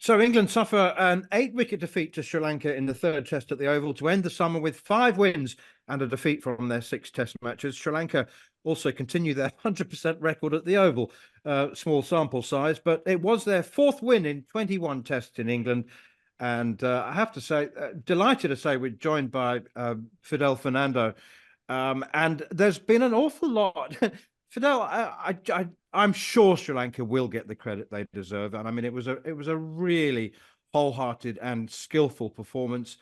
So England suffer an 8-wicket defeat to Sri Lanka in the third test at the Oval to end the summer with 5 wins and a defeat from their 6 test matches. Sri Lanka also continue their 100% record at the Oval. Small sample size, but it was their 4th win in 21 tests in England. And I have to say, delighted to say we're joined by Fidel Fernando. And there's been an awful lot. Fidel, I'm sure Sri Lanka will get the credit they deserve, and I mean it was a really wholehearted and skillful performance,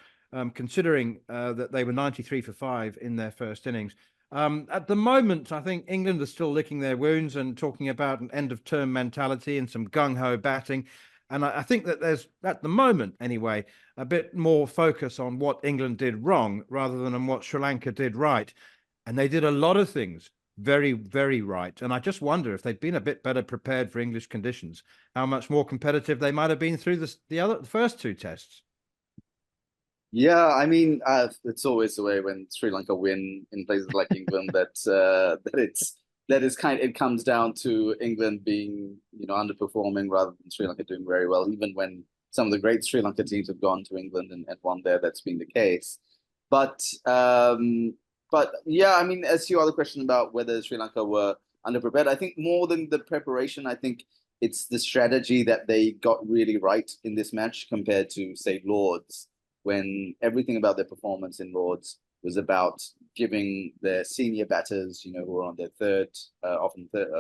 considering that they were 93 for 5 in their first innings. At the moment, I think England are still licking their wounds and talking about an end of term mentality and some gung ho batting. And I think that there's, at the moment anyway, a bit more focus on what England did wrong rather than on what Sri Lanka did right. And they did a lot of things very, very right. And I just wonder if they'd been a bit better prepared for English conditions, how much more competitive they might have been through the first 2 tests. Yeah, I mean, it's always the way when Sri Lanka win in places like England it comes down to England being, underperforming rather than Sri Lanka doing very well. Even when some of the great Sri Lanka teams have gone to England and won there, that's been the case. But yeah, I mean, as to your other question about whether Sri Lanka were underprepared, I think more than the preparation, I think it's the strategy that they got really right in this match compared to, say, Lords, when everything about their performance in Lords was about giving their senior batters, who were on their third,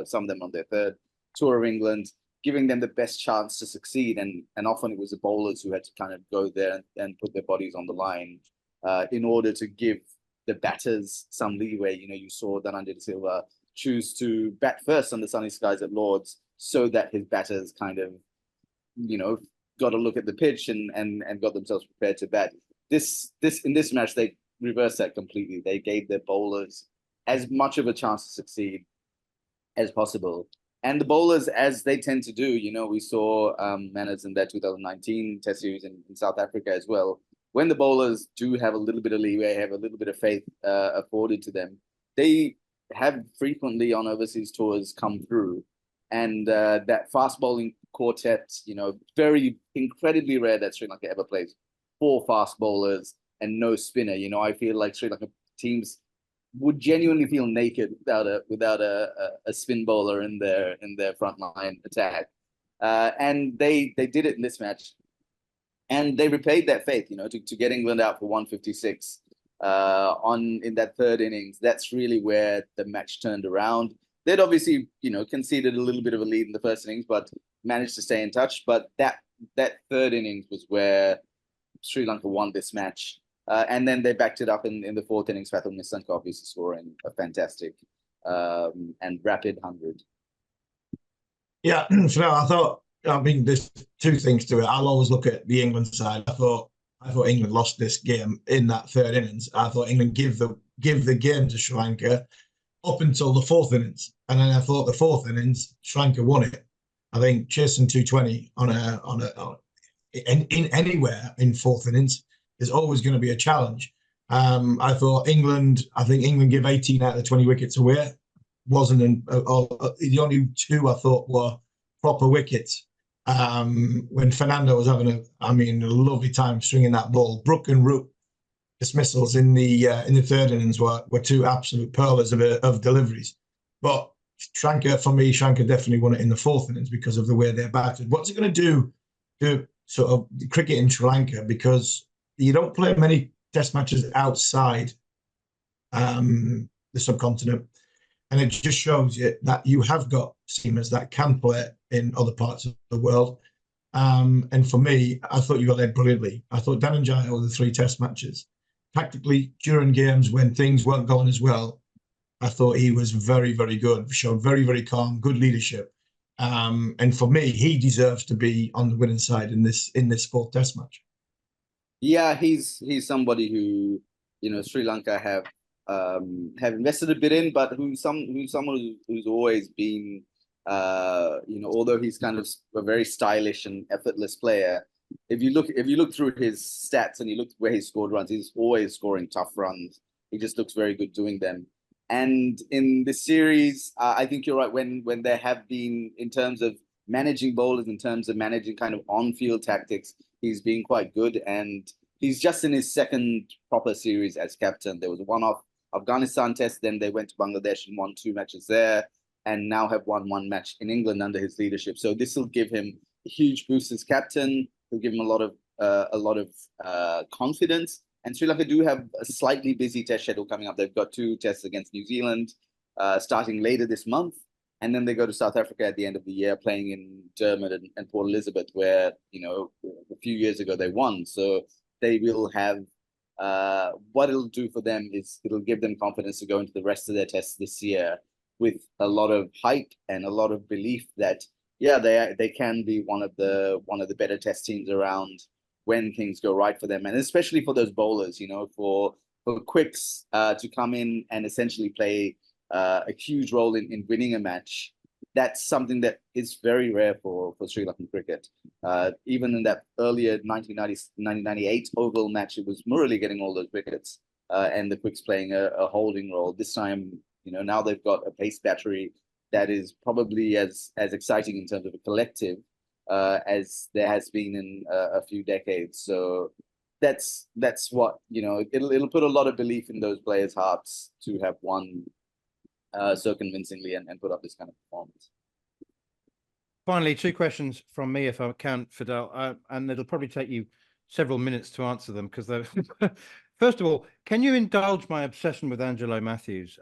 some of them on their third tour of England, giving them the best chance to succeed. And often it was the bowlers who had to kind of go there and put their bodies on the line in order to give the batters some leeway. You saw Dananda de Silva choose to bat first on the sunny skies at Lords so that his batters kind of, got a look at the pitch and got themselves prepared to bat. In this match, they reversed that completely. They gave their bowlers as much of a chance to succeed as possible. And the bowlers, as they tend to do, we saw Manners in their 2019 Test series in South Africa as well. When the bowlers do have a little bit of leeway, have a little bit of faith afforded to them, they have frequently on overseas tours come through. And that fast bowling quartet, very incredibly rare that Sri Lanka ever plays 4 fast bowlers and no spinner. I feel like Sri Lanka teams would genuinely feel naked without a spin bowler in their front line attack. And they did it in this match. And they repaid that faith, to get England out for 156 in that third innings. That's really where the match turned around. They'd obviously, conceded a little bit of a lead in the first innings, but managed to stay in touch. But that third innings was where Sri Lanka won this match. And then they backed it up in the fourth innings, Fatal Nisanka obviously scoring a fantastic and rapid 100. Yeah, so I mean, there's 2 things to it. I'll always look at the England side. I thought England lost this game in that third innings. I thought England give the game to Sri Lanka up until the 4th innings, and then I thought the 4th innings Sri Lanka won it. I think chasing 220 in anywhere in 4th innings is always going to be a challenge. I think England gave 18 out of the 20 wickets away. The only 2 I thought were proper wickets. When Fernando was having a lovely time stringing that ball. Brook and Root dismissals in the third innings were 2 absolute pearlers of deliveries. But Sri Lanka definitely won it in the 4th innings because of the way they batted. What's it going to do to sort of cricket in Sri Lanka? Because you don't play many test matches outside the subcontinent. And it just shows you that you have got seamers that can play in other parts of the world. And for me, I thought you got led brilliantly. I thought Dhananjaya over the 3 test matches, tactically during games when things weren't going as well, I thought he was very, very good. Showed very, very calm, good leadership. And for me, he deserves to be on the winning side in this 4th test match. Yeah, he's somebody who, Sri Lanka have invested a bit in, but who's someone who's always been, although he's kind of a very stylish and effortless player. If you look through his stats and you look where he scored runs, he's always scoring tough runs. He just looks very good doing them. And in the series, I think you're right. When there have been, in terms of managing bowlers, in terms of managing kind of on-field tactics, he's been quite good. And he's just in his second proper series as captain. There was a one-off Afghanistan test, then they went to Bangladesh and won 2 matches there, and now have won 1 match in England under his leadership. So this will give him a huge boost as captain. It'll give him a lot of confidence. And Sri Lanka do have a slightly busy test schedule coming up. They've got 2 tests against New Zealand starting later this month. And then they go to South Africa at the end of the year, playing in Durban and Port Elizabeth, where, you know, a few years ago they won. So they will have, what it'll do for them is it'll give them confidence to go into the rest of their tests this year with a lot of hype and a lot of belief that, yeah, they can be one of the better test teams around when things go right for them. And especially for those bowlers, you know, for quicks to come in and essentially play a huge role in winning a match. That's something that is very rare for Sri Lankan cricket. Even in that earlier 1998 Oval match, it was Murali getting all those wickets and the quicks playing a holding role. This time, you know, now they've got a pace battery that is probably as exciting in terms of a collective as there has been in a few decades. So that's what, you know, it'll put a lot of belief in those players' hearts to have won so convincingly and put up this kind of performance. Finally, 2 questions from me, if I can, Fidel, and it'll probably take you several minutes to answer them, because they're first of all, can you indulge my obsession with Angelo Matthews?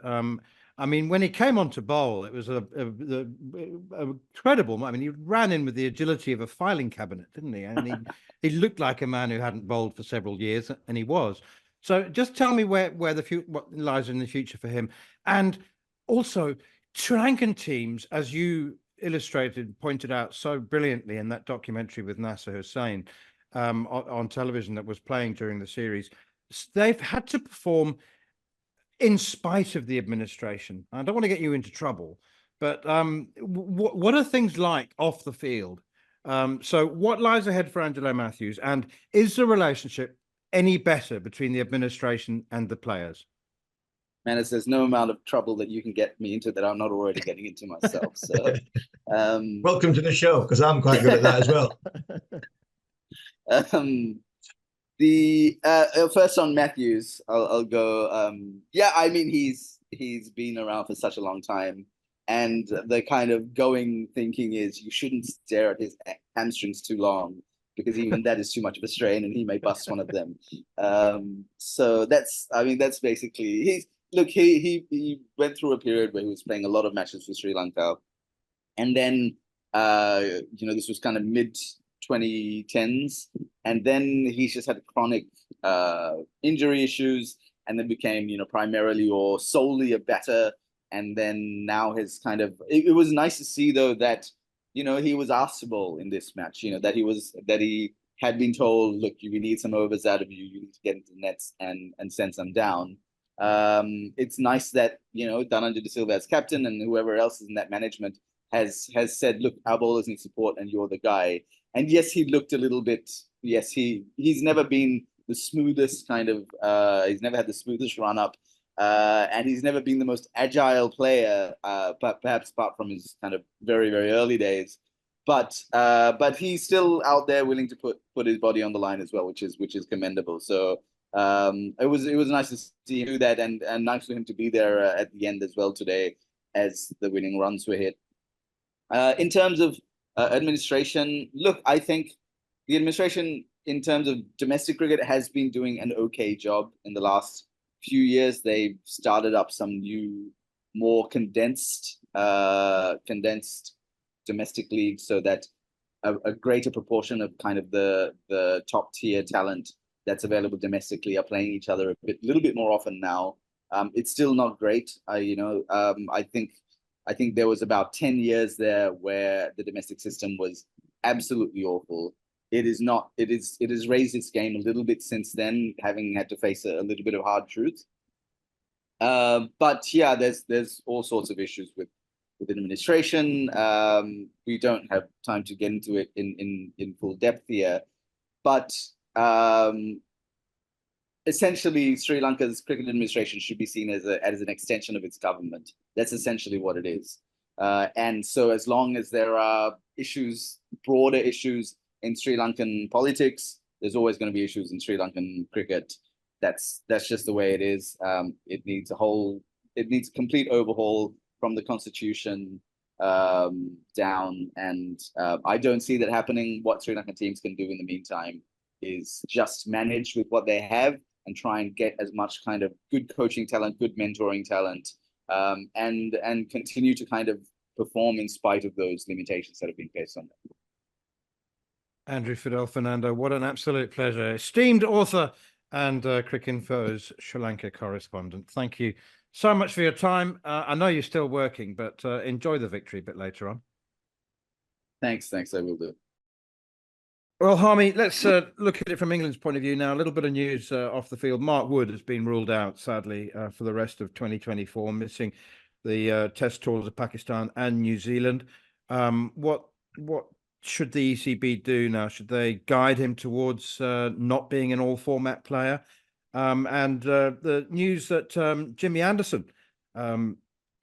I mean, when he came on to bowl, it was a incredible. I mean, he ran in with the agility of a filing cabinet, didn't he? And he looked like a man who hadn't bowled for several years, and he was. So just tell me what lies in the future for him. And also, Sri Lankan teams, as you pointed out so brilliantly in that documentary with Nasser Hussain on television that was playing during the series, they've had to perform in spite of the administration. I don't want to get you into trouble, but what are things like off the field? So what lies ahead for Angelo Matthews, and is the relationship any better between the administration and the players? Man, there's no amount of trouble that you can get me into that I'm not already getting into myself. So, welcome to the show, because I'm quite good at that as well. The first on Matthews, I'll go. Yeah, I mean he's been around for such a long time, and the kind of going thinking is you shouldn't stare at his hamstrings too long, because even that is too much of a strain, and he may bust one of them. So that's basically he went through a period where he was playing a lot of matches for Sri Lanka, and then you know, this was kind of mid 2010s, and then he's just had chronic injury issues, and then became, you know, primarily or solely a batter. And then now his kind of, it was nice to see though that, you know, he was asked to bowl in this match, you know, that he had been told, look, we need some overs out of you, you need to get into the nets and send some down. It's nice that, you know, Dhananjay De Silva as captain and whoever else is in that management has said, look, our bowlers need support and you're the guy. And yes, he looked a little bit, yes, he's never been the smoothest kind of, he's never had the smoothest run up, and he's never been the most agile player, but perhaps apart from his kind of very, very early days. But he's still out there willing to put his body on the line as well, which is commendable. So it was nice to see him do that, and nice for him to be there at the end as well today, as the winning runs were hit. In terms of administration, look, I think the administration in terms of domestic cricket has been doing an okay job in the last few years. They've started up some new, more condensed domestic leagues, so that a greater proportion of kind of the top tier talent that's available domestically are playing each other a little bit more often now. It's still not great. I think there was about 10 years there where the domestic system was absolutely awful. It has raised its game a little bit since then, having had to face a little bit of hard truth. But yeah, there's all sorts of issues with administration. We don't have time to get into it in full depth here, but essentially Sri Lanka's cricket administration should be seen as an extension of its government. That's essentially what it is. And so as long as there are issues, broader issues in Sri Lankan politics, there's always going to be issues in Sri Lankan cricket. That's just the way it is. It needs a complete overhaul from the constitution down, and I don't see that happening. What Sri Lankan teams can do in the meantime is just manage with what they have and try and get as much kind of good coaching talent, good mentoring talent, and continue to kind of perform in spite of those limitations that have been placed on them. Andrew, Fidel, Fernando, what an absolute pleasure. Esteemed author and Cricinfo's Sri Lanka correspondent. Thank you so much for your time. I know you're still working, but enjoy the victory a bit later on. Thanks, I will do. Well, Harmy, let's look at it from England's point of view now. A little bit of news off the field. Mark Wood has been ruled out, sadly, for the rest of 2024, missing the test tours of Pakistan and New Zealand. What should the ECB do now? Should they guide him towards not being an all-format player? And the news that Jimmy Anderson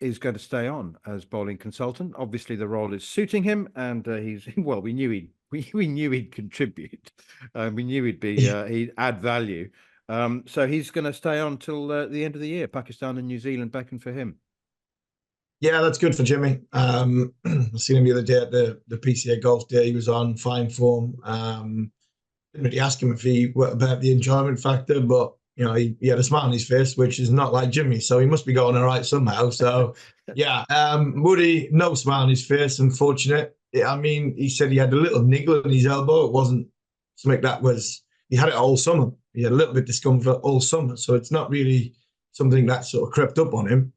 is going to stay on as bowling consultant. Obviously, the role is suiting him, and we knew he'd contribute. We knew he'd add value. So he's going to stay on till the end of the year. Pakistan and New Zealand beckon for him. Yeah, that's good for Jimmy. I seen him the other day at the PCA Golf Day. He was on fine form. Didn't really ask him what about the enjoyment factor, but he had a smile on his face, which is not like Jimmy. So he must be going all right somehow. So yeah, Woody, no smile on his face, unfortunate. I mean, he said he had a little niggle in his elbow. It wasn't something he had it all summer. He had a little bit of discomfort all summer. So it's not really something that sort of crept up on him.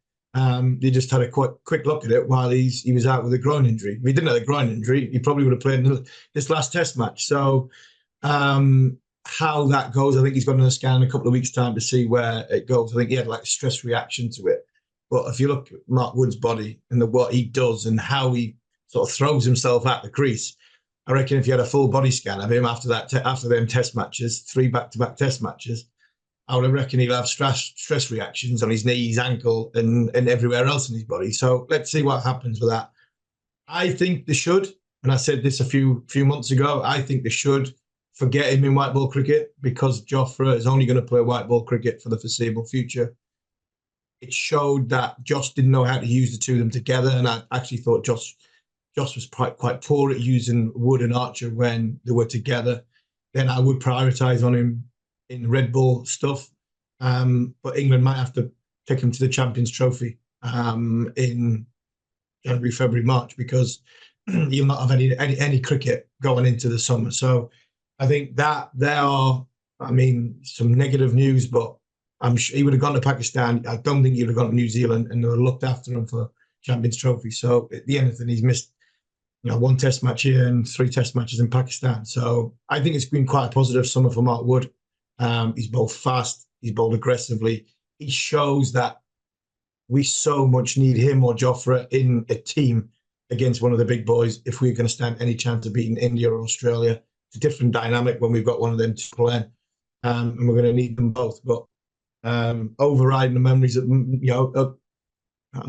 They just had a quick look at it while he was out with a groin injury. If he didn't have a groin injury, he probably would have played in this last test match. So how that goes, I think he's got another scan in a couple of weeks' time to see where it goes. I think he had like a stress reaction to it. But if you look at Mark Wood's body and what he does and how he sort of throws himself at the crease, I reckon if you had a full body scan of him after them test matches, 3 back-to-back test matches, I would reckon he'll have stress reactions on his knees, ankle, and everywhere else in his body. So let's see what happens with that. I think they should, and I said this a few months ago, I think they should forget him in white ball cricket because Jofra is only going to play white ball cricket for the foreseeable future. It showed that Josh didn't know how to use the two of them together, and I actually thought Josh was quite poor at using Wood and Archer when they were together. Then I would prioritise on him in Red Bull stuff, but England might have to take him to the Champions Trophy in January, February, March because you'll not have any cricket going into the summer. So I think that there are, some negative news, but I'm sure he would have gone to Pakistan. I don't think he would have gone to New Zealand, and they would have looked after him for Champions Trophy. So at the end of it, he's missed 1 test match here and 3 test matches in Pakistan. So I think it's been quite a positive summer for Mark Wood. He's bowled fast, he's bowled aggressively. He shows that we so much need him or Jofra in a team against one of the big boys if we're going to stand any chance of beating India or Australia. It's a different dynamic when we've got one of them to play, and we're going to need them both. But overriding the memories of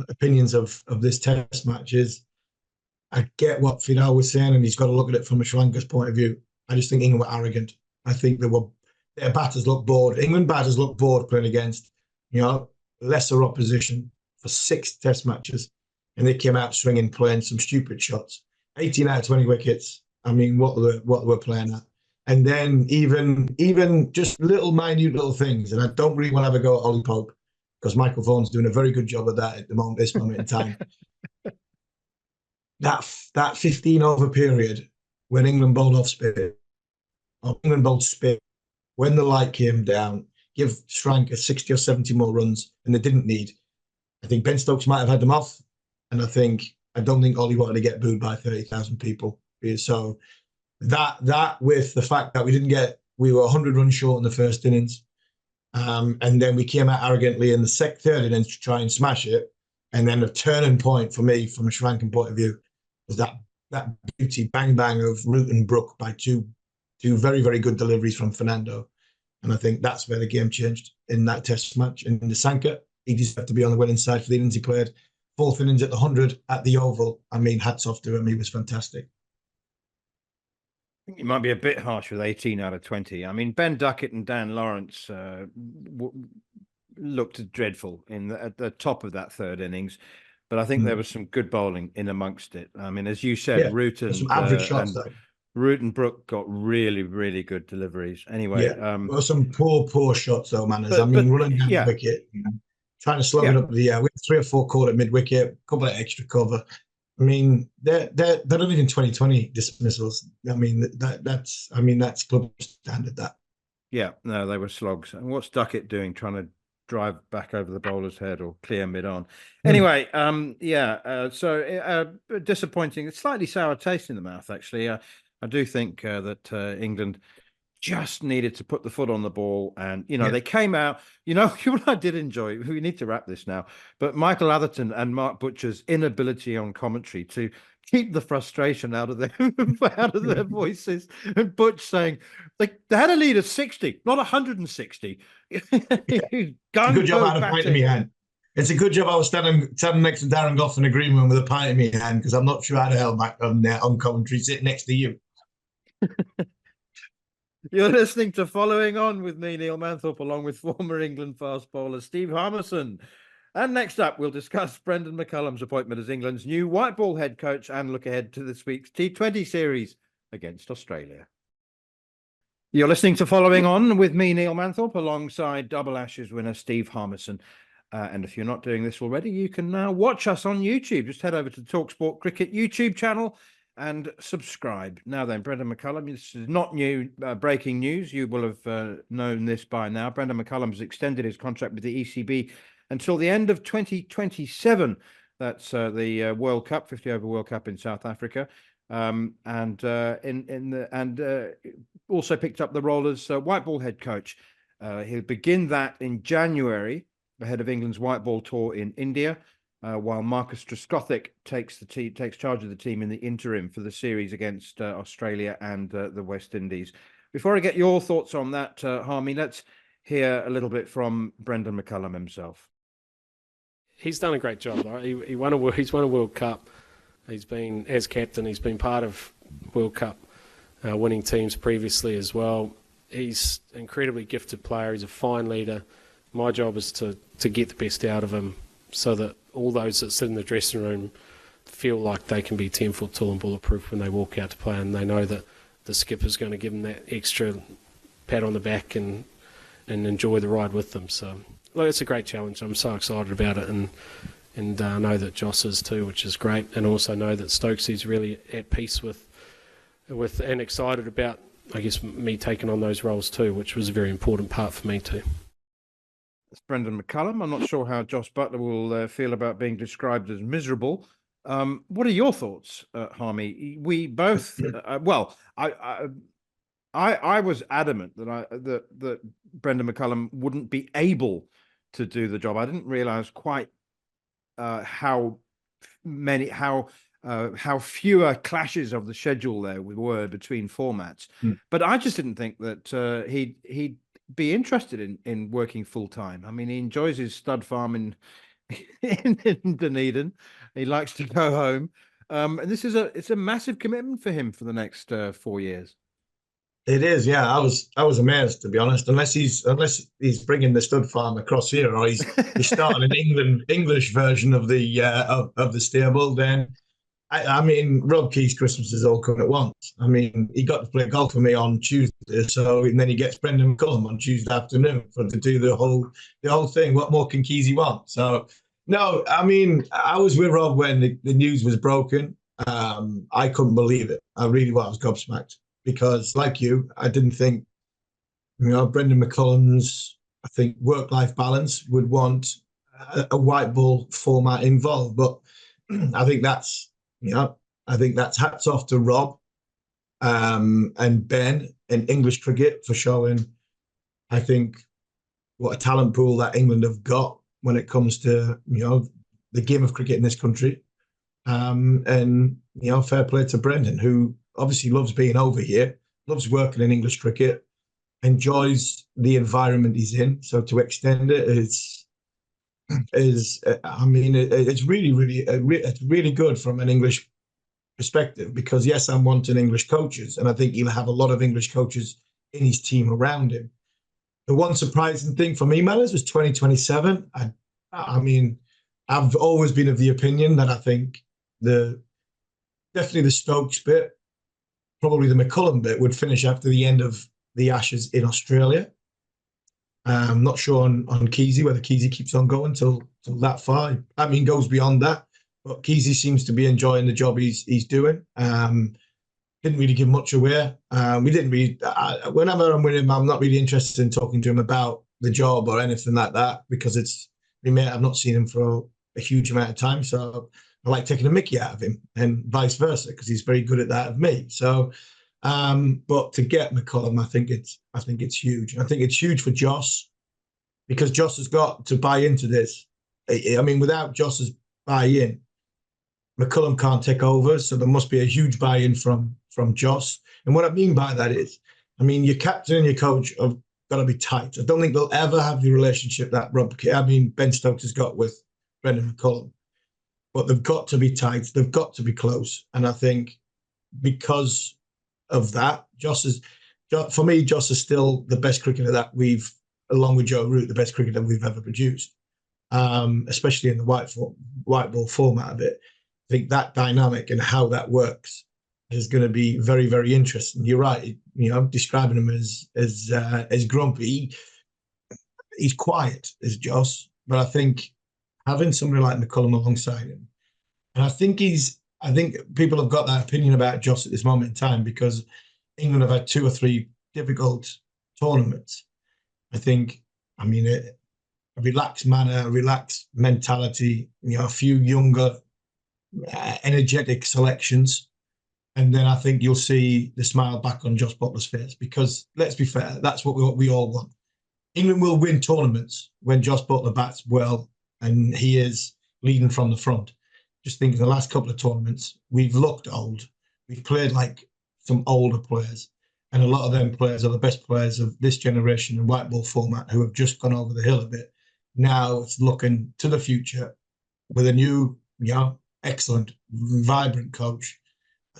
opinions of this test match is, I get what Fidel was saying, and he's got to look at it from a Sri Lanka's point of view. I just think England were arrogant. I think their batters looked bored. England batters looked bored playing against, lesser opposition for 6 test matches. And they came out swinging, playing some stupid shots. 18 out of 20 wickets. What they were playing at. And then even just minute little things. And I don't really want to have a go at Ollie Pope because Michael Vaughan's doing a very good job of that at this moment in time. That 15 over period when England bowled off spin, or England bowled spin, when the light came down, give Sri Lanka 60 or 70 more runs than they didn't need. I think Ben Stokes might have had them off, and I don't think Ollie wanted to get booed by 30,000 people. So that with the fact that we were 100 runs short in the first innings, and then we came out arrogantly in the third innings to try and smash it, and then the turning point for me, from a Sri Lankan point of view, was that beauty bang of Root and Brook by two very, very good deliveries from Fernando. And I think that's where the game changed in that test match. In the Sanka, he deserved to be on the winning side for the innings he played. fourth innings at the 100 at the Oval. I mean, hats off to him. He was fantastic. I think you might be a bit harsh with 18 out of 20. I mean, Ben Duckett and Dan Lawrence looked dreadful at the top of that third innings. But I think there was some good bowling in amongst it. I mean, as you said, Root and some average shots though. Root and Brook got really, really good deliveries. Anyway, well, some poor shots though, Manners. Running down the wicket, trying to slow it up. We had 3 or 4 caught at mid wicket, a couple of extra cover. I mean, they're not even 2020 dismissals. I mean, that's club standard. That. Yeah, no, they were slogs. And what's Duckett doing, trying to drive back over the bowler's head or clear mid-on? Anyway, so disappointing. It's slightly sour taste in the mouth, actually. I do think that England just needed to put the foot on the ball, and they came out. What I did enjoy. We need to wrap this now, but Michael Atherton and Mark Butcher's inability on commentary to keep the frustration out of their voices, and Butch saying they had a lead of 60, not 160. Good job I had a pint in my hand. It's a good job I was standing next to Darren Goff in a green room with a pint in my hand, because I'm not sure I'd have held back on commentary sitting next to you. You're listening to Following On with me, Neil Manthorp, along with former England fast bowler Steve Harmison. And next up, we'll discuss Brendon McCullum's appointment as England's new white ball head coach and look ahead to this week's T20 series against Australia. You're listening to Following On with me, Neil Manthorp, alongside Double Ashes winner Steve Harmison. And if you're not doing this already, you can now watch us on YouTube. Just head over to the talkSPORT Cricket YouTube channel and subscribe. Now then, Brendon McCullum, this is not new breaking news. You will have known this by now. Brendon McCullum has extended his contract with the ECB until the end of 2027. That's the World Cup, 50 over World Cup in South Africa. And also picked up the role as white ball head coach. He'll begin that in January ahead of England's white ball tour in India. While Marcus Trescothick takes charge of the team in the interim for the series against Australia and the West Indies. Before I get your thoughts on that, Harmy, let's hear a little bit from Brendon McCullum himself. He's done a great job. Right? He's won a World Cup. He's been, as captain, he's been part of World Cup winning teams previously as well. He's an incredibly gifted player. He's a fine leader. My job is to get the best out of him, so that all those that sit in the dressing room feel like they can be 10-foot tall and bulletproof when they walk out to play, and they know that the skipper's going to give them that extra pat on the back and enjoy the ride with them. So, look, it's a great challenge. I'm so excited about it, and I know that Joss is too, which is great, and also know that Stokesy's really at peace with and excited about, I guess, me taking on those roles too, which was a very important part for me too. It's Brendon McCullum. I'm not sure how Joss Buttler will feel about being described as miserable. What are your thoughts, Harmy? We both, I was adamant that Brendon McCullum wouldn't be able to do the job. I didn't realise quite how fewer clashes of the schedule there were between formats. But I just didn't think that he'd be interested in working full time. I mean, he enjoys his stud farm in Dunedin. He likes to go home, and it's a massive commitment for him for the next 4 years. It is, yeah. I was amazed, to be honest. Unless he's bringing the stud farm across here, or he's starting an English version of the stable, then. I mean, Rob Key's Christmas is all coming at once. I mean, he got to play golf with me on Tuesday, and then he gets Brendon McCullum on Tuesday afternoon to do the whole thing. What more can Keysy want? So, no, I mean, I was with Rob when the news was broken. I couldn't believe it. I really was gobsmacked, because, like you, I didn't think, Brendon McCullum's, I think, work-life balance would want a white ball format involved. But I think that's hats off to Rob and Ben in English cricket for showing, I think, what a talent pool that England have got when it comes to, the game of cricket in this country. And, fair play to Brendon, who obviously loves being over here, loves working in English cricket, enjoys the environment he's in. So to extend it is, is, I mean, it's it's really good from an English perspective, because yes, I'm wanting English coaches, and I think he'll have a lot of English coaches in his team around him. The one surprising thing for me, Manners, was 2027. I mean, I've always been of the opinion that I think definitely the Stokes bit, probably the McCullum bit, would finish after the end of the Ashes in Australia. I'm not sure on Keezy, whether Keezy keeps on going till that far. I mean, goes beyond that. But Keezy seems to be enjoying the job he's doing. Didn't really give much away. We didn't really. Whenever I'm with him, I'm not really interested in talking to him about the job or anything like that, because I've not seen him for a huge amount of time. So I like taking a mickey out of him, and vice versa, because he's very good at that of me. So, but to get McCullum, I think it's huge. I think it's huge for Joss, because Joss has got to buy into this. I mean, without Joss's buy-in, McCullum can't take over, so there must be a huge buy-in from Joss. And what I mean by that is, I mean, your captain and your coach have got to be tight. I don't think they'll ever have the relationship that Ben Stokes has got with Brendon McCullum. But they've got to be tight. They've got to be close. And I think because of that, for me, Joss is still the best cricketer that we've, along with Joe Root, the best cricketer we've ever produced, especially in the white ball format of it. I think that dynamic and how that works is going to be very, very interesting. You're right. You know, describing him as grumpy. He's quiet as Joss, but I think having somebody like McCullum alongside him, and I think people have got that opinion about Joss at this moment in time because England have had 2 or 3 difficult tournaments. I think, I mean, a relaxed manner, a relaxed mentality, you know, a few younger, energetic selections, and then I think you'll see the smile back on Joss Buttler's face, because let's be fair, that's what we all want. England will win tournaments when Joss Buttler bats well and he is leading from the front. Just think of the last couple of tournaments, we've looked old. We've played like some older players, and a lot of them players are the best players of this generation in white ball format who have just gone over the hill a bit. Now it's looking to the future with a new, excellent, vibrant coach,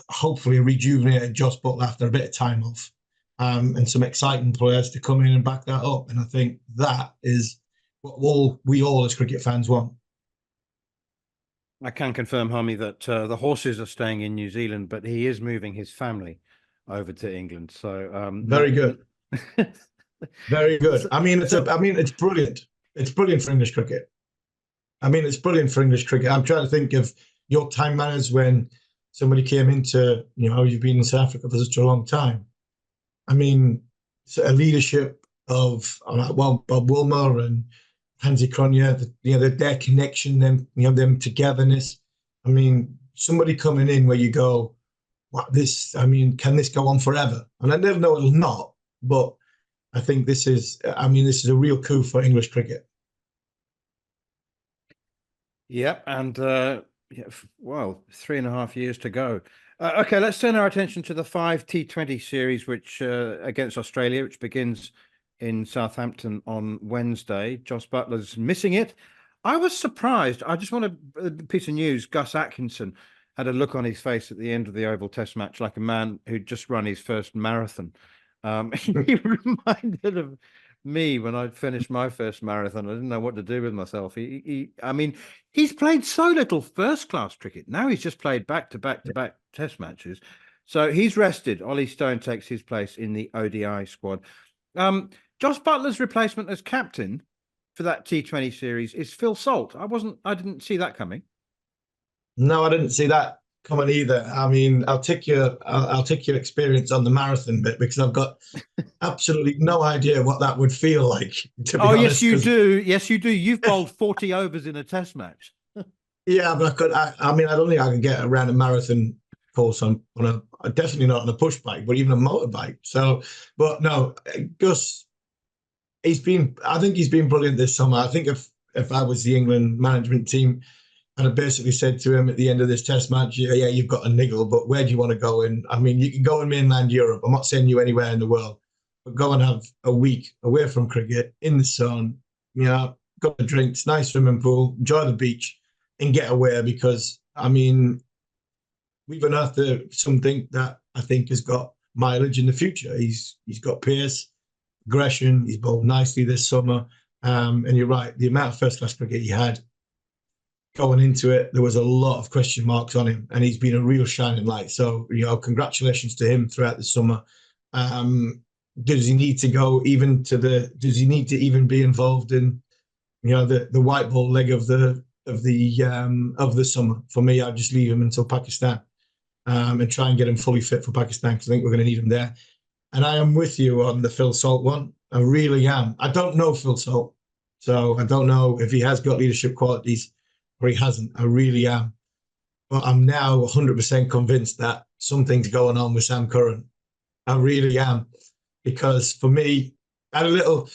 hopefully a rejuvenated Joss Buttler after a bit of time off, and some exciting players to come in and back that up. And I think that is what we all as cricket fans want. I can confirm, Harmy, that the horses are staying in New Zealand, but he is moving his family over to England. So very good, very good. I mean, it's brilliant. It's brilliant for English cricket. I mean, it's brilliant for English cricket. I'm trying to think of your time, Manners, when somebody came into, you've been in South Africa for such a long time. I mean, a leadership of Bob Wilmer and Hansi Cronje, their connection, them togetherness. I mean, somebody coming in where you go, what this? I mean, can this go on forever? And I never know it'll not, but I think this is a real coup for English cricket. Yep, and 3.5 years to go. Okay, let's turn our attention to the 5 T20 series, which against Australia, which begins in Southampton on Wednesday. Joss Buttler's missing it. I was surprised. I just want a piece of news. Gus Atkinson had a look on his face at the end of the Oval Test match like a man who'd just run his first marathon. He reminded of me when I'd finished my first marathon. I didn't know what to do with myself. He's played so little first-class cricket. Now he's just played back-to-back Test matches. So he's rested. Ollie Stone takes his place in the ODI squad. Joss Buttler's replacement as captain for that T20 series is Phil Salt. I didn't see that coming. No, I didn't see that coming either. I mean, I'll take your experience on the marathon bit, because I've got absolutely no idea what that would feel like. To be honest, yes, you do. Yes, you do. You've bowled 40 overs in a Test match. Yeah, but I don't think I could get around a marathon course on a definitely not on a push bike, but even a motorbike. So, but no, Gus, I think he's been brilliant this summer. I think if I was the England management team, I'd have basically said to him at the end of this Test match, yeah, you've got a niggle, but where do you want to go in? I mean, you can go in mainland Europe. I'm not sending you anywhere in the world, but go and have a week away from cricket in the sun. Go couple of drinks, nice swimming pool, enjoy the beach, and get away. Because I mean, we've unearthed something that I think has got mileage in the future. He's got pace, aggression. He's bowled nicely this summer. And you're right, the amount of first-class cricket he had going into it, there was a lot of question marks on him, and he's been a real shining light. So, congratulations to him throughout the summer. Does he need to go even to does he need to even be involved in, the white ball leg of the summer? For me, I'd just leave him until Pakistan, and try and get him fully fit for Pakistan, because I think we're going to need him there. And I am with you on the Phil Salt one. I really am. I don't know Phil Salt, so I don't know if he has got leadership qualities or he hasn't. I really am. But I'm now 100% convinced that something's going on with Sam Curran. I really am. Because for me, we'll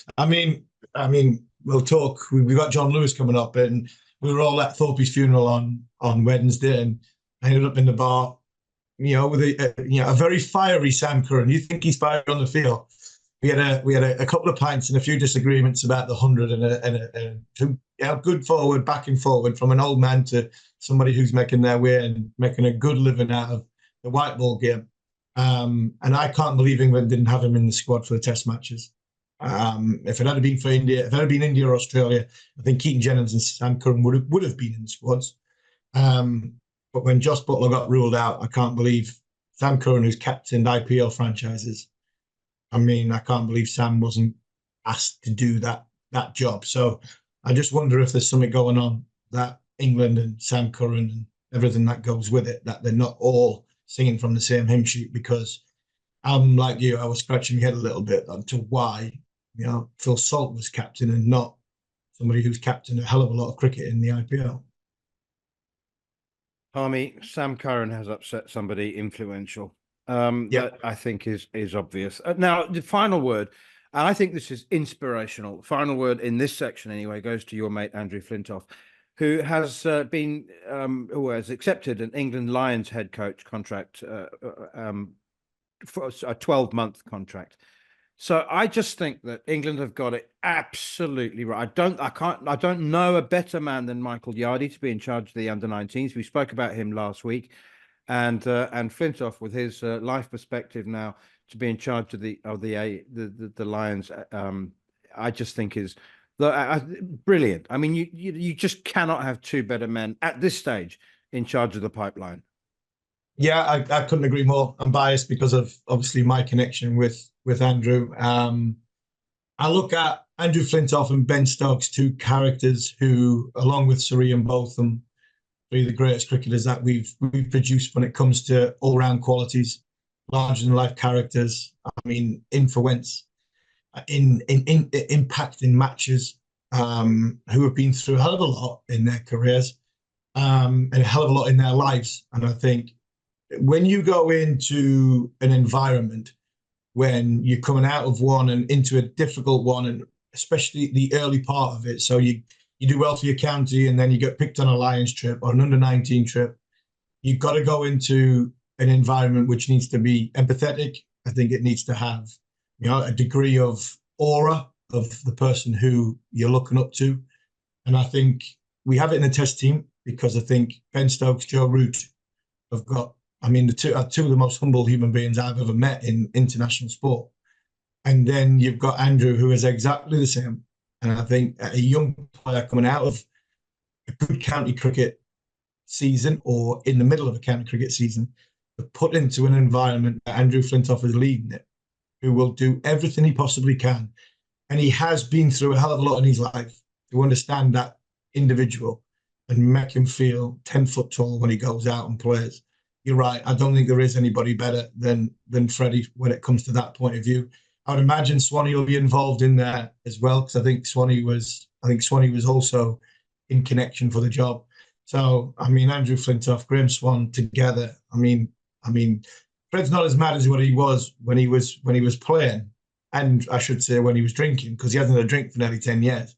talk. We've got John Lewis coming up, and we were all at Thorpe's funeral on Wednesday, and I ended up in the bar, with a very fiery Sam Curran. You think he's fiery on the field? We had a couple of pints and a few disagreements about the 100 and a good forward, backing forward from an old man to somebody who's making their way and making a good living out of the white ball game. And I can't believe England didn't have him in the squad for the Test matches. If it had been for India, if it had been India or Australia, I think Keaton Jennings and Sam Curran would have been in the squads. But when Josh Buttler got ruled out, I can't believe Sam Curran, who's captained IPL franchises. I can't believe Sam wasn't asked to do that job. So I just wonder if there's something going on, that England and Sam Curran and everything that goes with it, that they're not all singing from the same hymn sheet. Because I'm like you, I was scratching my head a little bit onto why Phil Salt was captain and not somebody who's captained a hell of a lot of cricket in the IPL. Harmy, Sam Curran has upset somebody influential. That I think is obvious. Now, the final word, and I think this is inspirational. The final word in this section, anyway, goes to your mate Andrew Flintoff, who has who has accepted an England Lions head coach contract for a 12-month contract. So I just think that England have got it absolutely right. I don't know a better man than Michael Yardy to be in charge of the under-19s. We spoke about him last week. And Flintoff, with his life perspective now, to be in charge of the Lions, I just think is brilliant. I mean, you just cannot have two better men at this stage in charge of the pipeline. Yeah, I couldn't agree more. I'm biased because of obviously my connection with Andrew. I look at Andrew Flintoff and Ben Stokes, two characters who, along with Sri and Botham, three of the greatest cricketers that we've produced when it comes to all-round qualities, larger-than-life characters. Influence, in impact in matches, who have been through a hell of a lot in their careers, and a hell of a lot in their lives. And I think when you go into an environment, when you're coming out of one and into a difficult one, and especially the early part of it, so you do well for your county and then you get picked on a Lions trip or an under-19 trip, you've got to go into an environment which needs to be empathetic. I think it needs to have, a degree of aura of the person who you're looking up to. And I think we have it in the Test team, because I think Ben Stokes, Joe Root have got, the two of the most humble human beings I've ever met in international sport. And then you've got Andrew, who is exactly the same. And I think a young player coming out of a good county cricket season or in the middle of a county cricket season, to put into an environment that Andrew Flintoff is leading it, who will do everything he possibly can. And he has been through a hell of a lot in his life to understand that individual and make him feel 10 foot tall when he goes out and plays. You're right. I don't think there is anybody better than Freddie when it comes to that point of view. I would imagine Swanee will be involved in there as well, because I think Swanee was also in connection for the job. So Andrew Flintoff, Graham Swan together. Fred's not as mad as what he was when he was playing, and I should say when he was drinking, because he hasn't had a drink for nearly 10 years.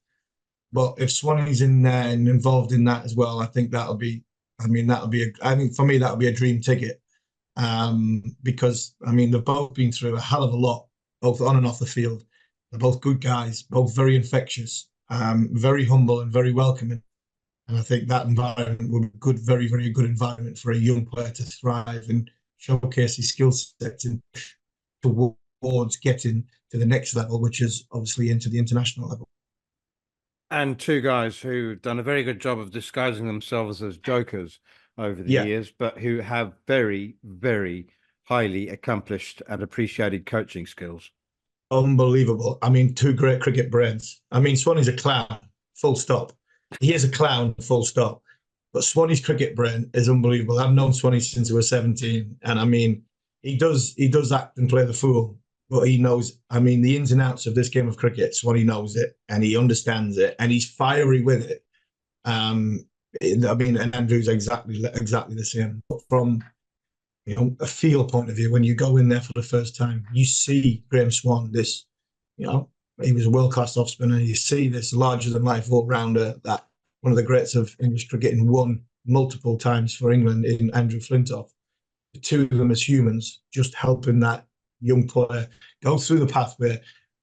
But if Swanee's in there and involved in that as well, I think for me that'll be a dream ticket, because they've both been through a hell of a lot, both on and off the field. They're both good guys, both very infectious. very humble and very welcoming. And I think that environment would be good, very, very good environment for a young player to thrive and showcase his skill set towards getting to the next level, which is obviously into the international level. And two guys who've done a very good job of disguising themselves as jokers over the years, but who have very, very highly accomplished and appreciated coaching skills. Unbelievable. I mean, two great cricket brains. I mean, Swanee's a clown, full stop. He is a clown, full stop. But Swanee's cricket brain is unbelievable. I've known Swanee since he was 17. And I mean, he does act and play the fool, but he knows, I mean, the ins and outs of this game of cricket. Swanee knows it and he understands it and he's fiery with it. I mean, and Andrew's exactly the same. But from a feel point of view, when you go in there for the first time, you see Graeme Swann, this, he was a world-class off-spinner. You see this larger-than-life all-rounder, that one of the greats of English cricket, and won multiple times for England in Andrew Flintoff. The two of them as humans, just helping that young player go through the pathway.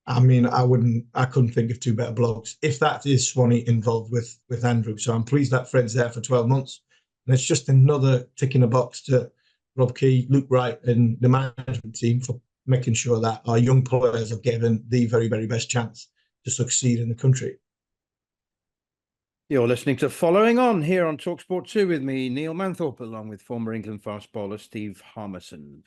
I mean, I couldn't think of two better blokes. If that is Swanee involved with Andrew. So I'm pleased that Fred's there for 12 months. And it's just another tick in the box to Rob Key, Luke Wright, and the management team for making sure that our young players are given the very, very best chance to succeed in the country. You're listening to Following On here on talkSPORT 2 with me, Neil Manthorp, along with former England fast bowler Steve Harmison.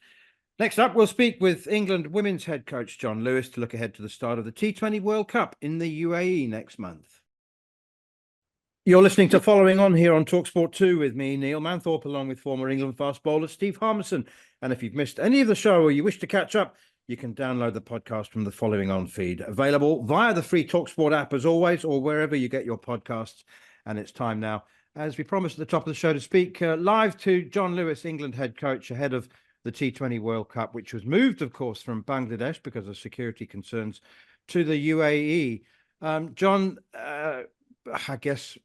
Next up, we'll speak with England women's head coach John Lewis to look ahead to the start of the T20 World Cup in the UAE next month. You're listening to Following On here on talkSPORT 2 with me, Neil Manthorp, along with former England fast bowler Steve Harmison. And if you've missed any of the show or you wish to catch up, you can download the podcast from the Following On feed, available via the free talkSPORT app as always, or wherever you get your podcasts. And it's time now, as we promised at the top of the show, to speak live to John Lewis, England head coach, ahead of the T20 World Cup, which was moved, of course, from Bangladesh because of security concerns to the UAE. John, I guess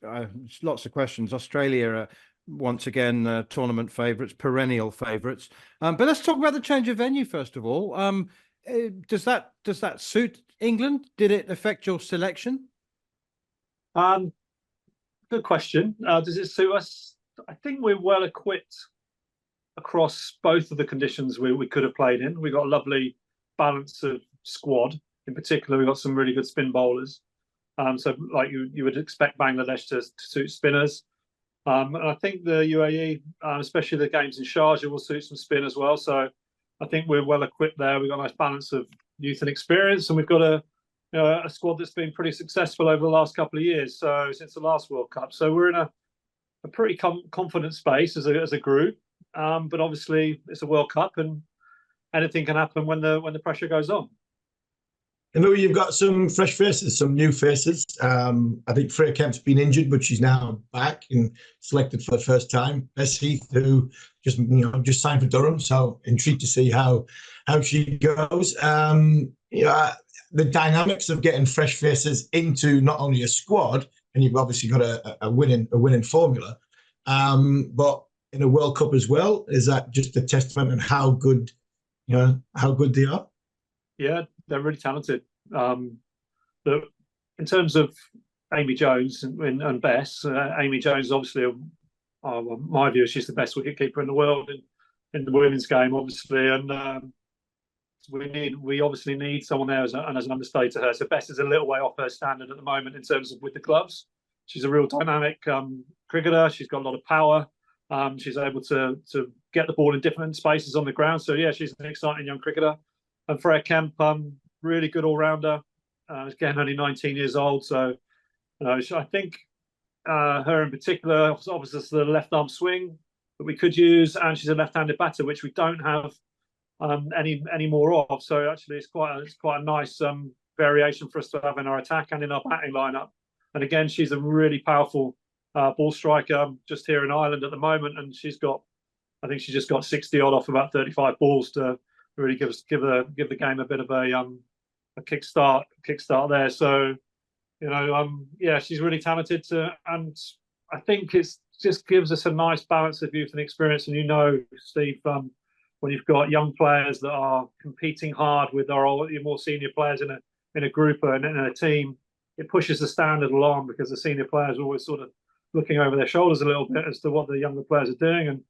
lots of questions. Australia, once again, tournament favourites, perennial favourites. But let's talk about the change of venue first of all. Does that suit England? Did it affect your selection? Good question. Does it suit us? I think we're well equipped across both of the conditions we could have played in. We've got a lovely balance of squad. In particular, we've got some really good spin bowlers. So like you would expect Bangladesh to suit spinners. And I think the UAE, especially the games in Sharjah, will suit some spin as well. So I think we're well equipped there. We've got a nice balance of youth and experience, and we've got a squad that's been pretty successful over the last couple of years. So since the last World Cup, so we're in a pretty confident space as a group. But obviously it's a World Cup, and anything can happen when the pressure goes on. I know you've got some fresh faces, some new faces. I think Freya Kemp's been injured, but she's now back and selected for the first time. Bess Heath, who just signed for Durham, so intrigued to see how she goes. The dynamics of getting fresh faces into not only a squad, and you've obviously got a winning formula, but in a World Cup as well. Is that just a testament on how good they are? Yeah, they're really talented. In terms of Amy Jones and Bess, Amy Jones is obviously, my view, she's the best wicketkeeper in the world in the women's game, obviously, and we obviously need someone there as an understudy to her. So Bess is a little way off her standard at the moment in terms of with the gloves. She's a real dynamic cricketer. She's got a lot of power. She's able to get the ball in different spaces on the ground. So yeah, she's an exciting young cricketer. And Freya Kemp, really good all-rounder. Again, only 19 years old. So I think her in particular, obviously the left-arm swing that we could use, and she's a left-handed batter, which we don't have any more of. So actually, it's quite a nice variation for us to have in our attack and in our batting lineup. And again, she's a really powerful ball striker just here in Ireland at the moment, and I think she's just got 60 odd off about 35 balls to really give the game a bit of a kickstart there. So she's really talented and I think it's just gives us a nice balance of youth and experience. And Steve, when you've got young players that are competing hard with your more senior players in a group and in a team, it pushes the standard along, because the senior players are always sort of looking over their shoulders a little bit as to what the younger players are doing, and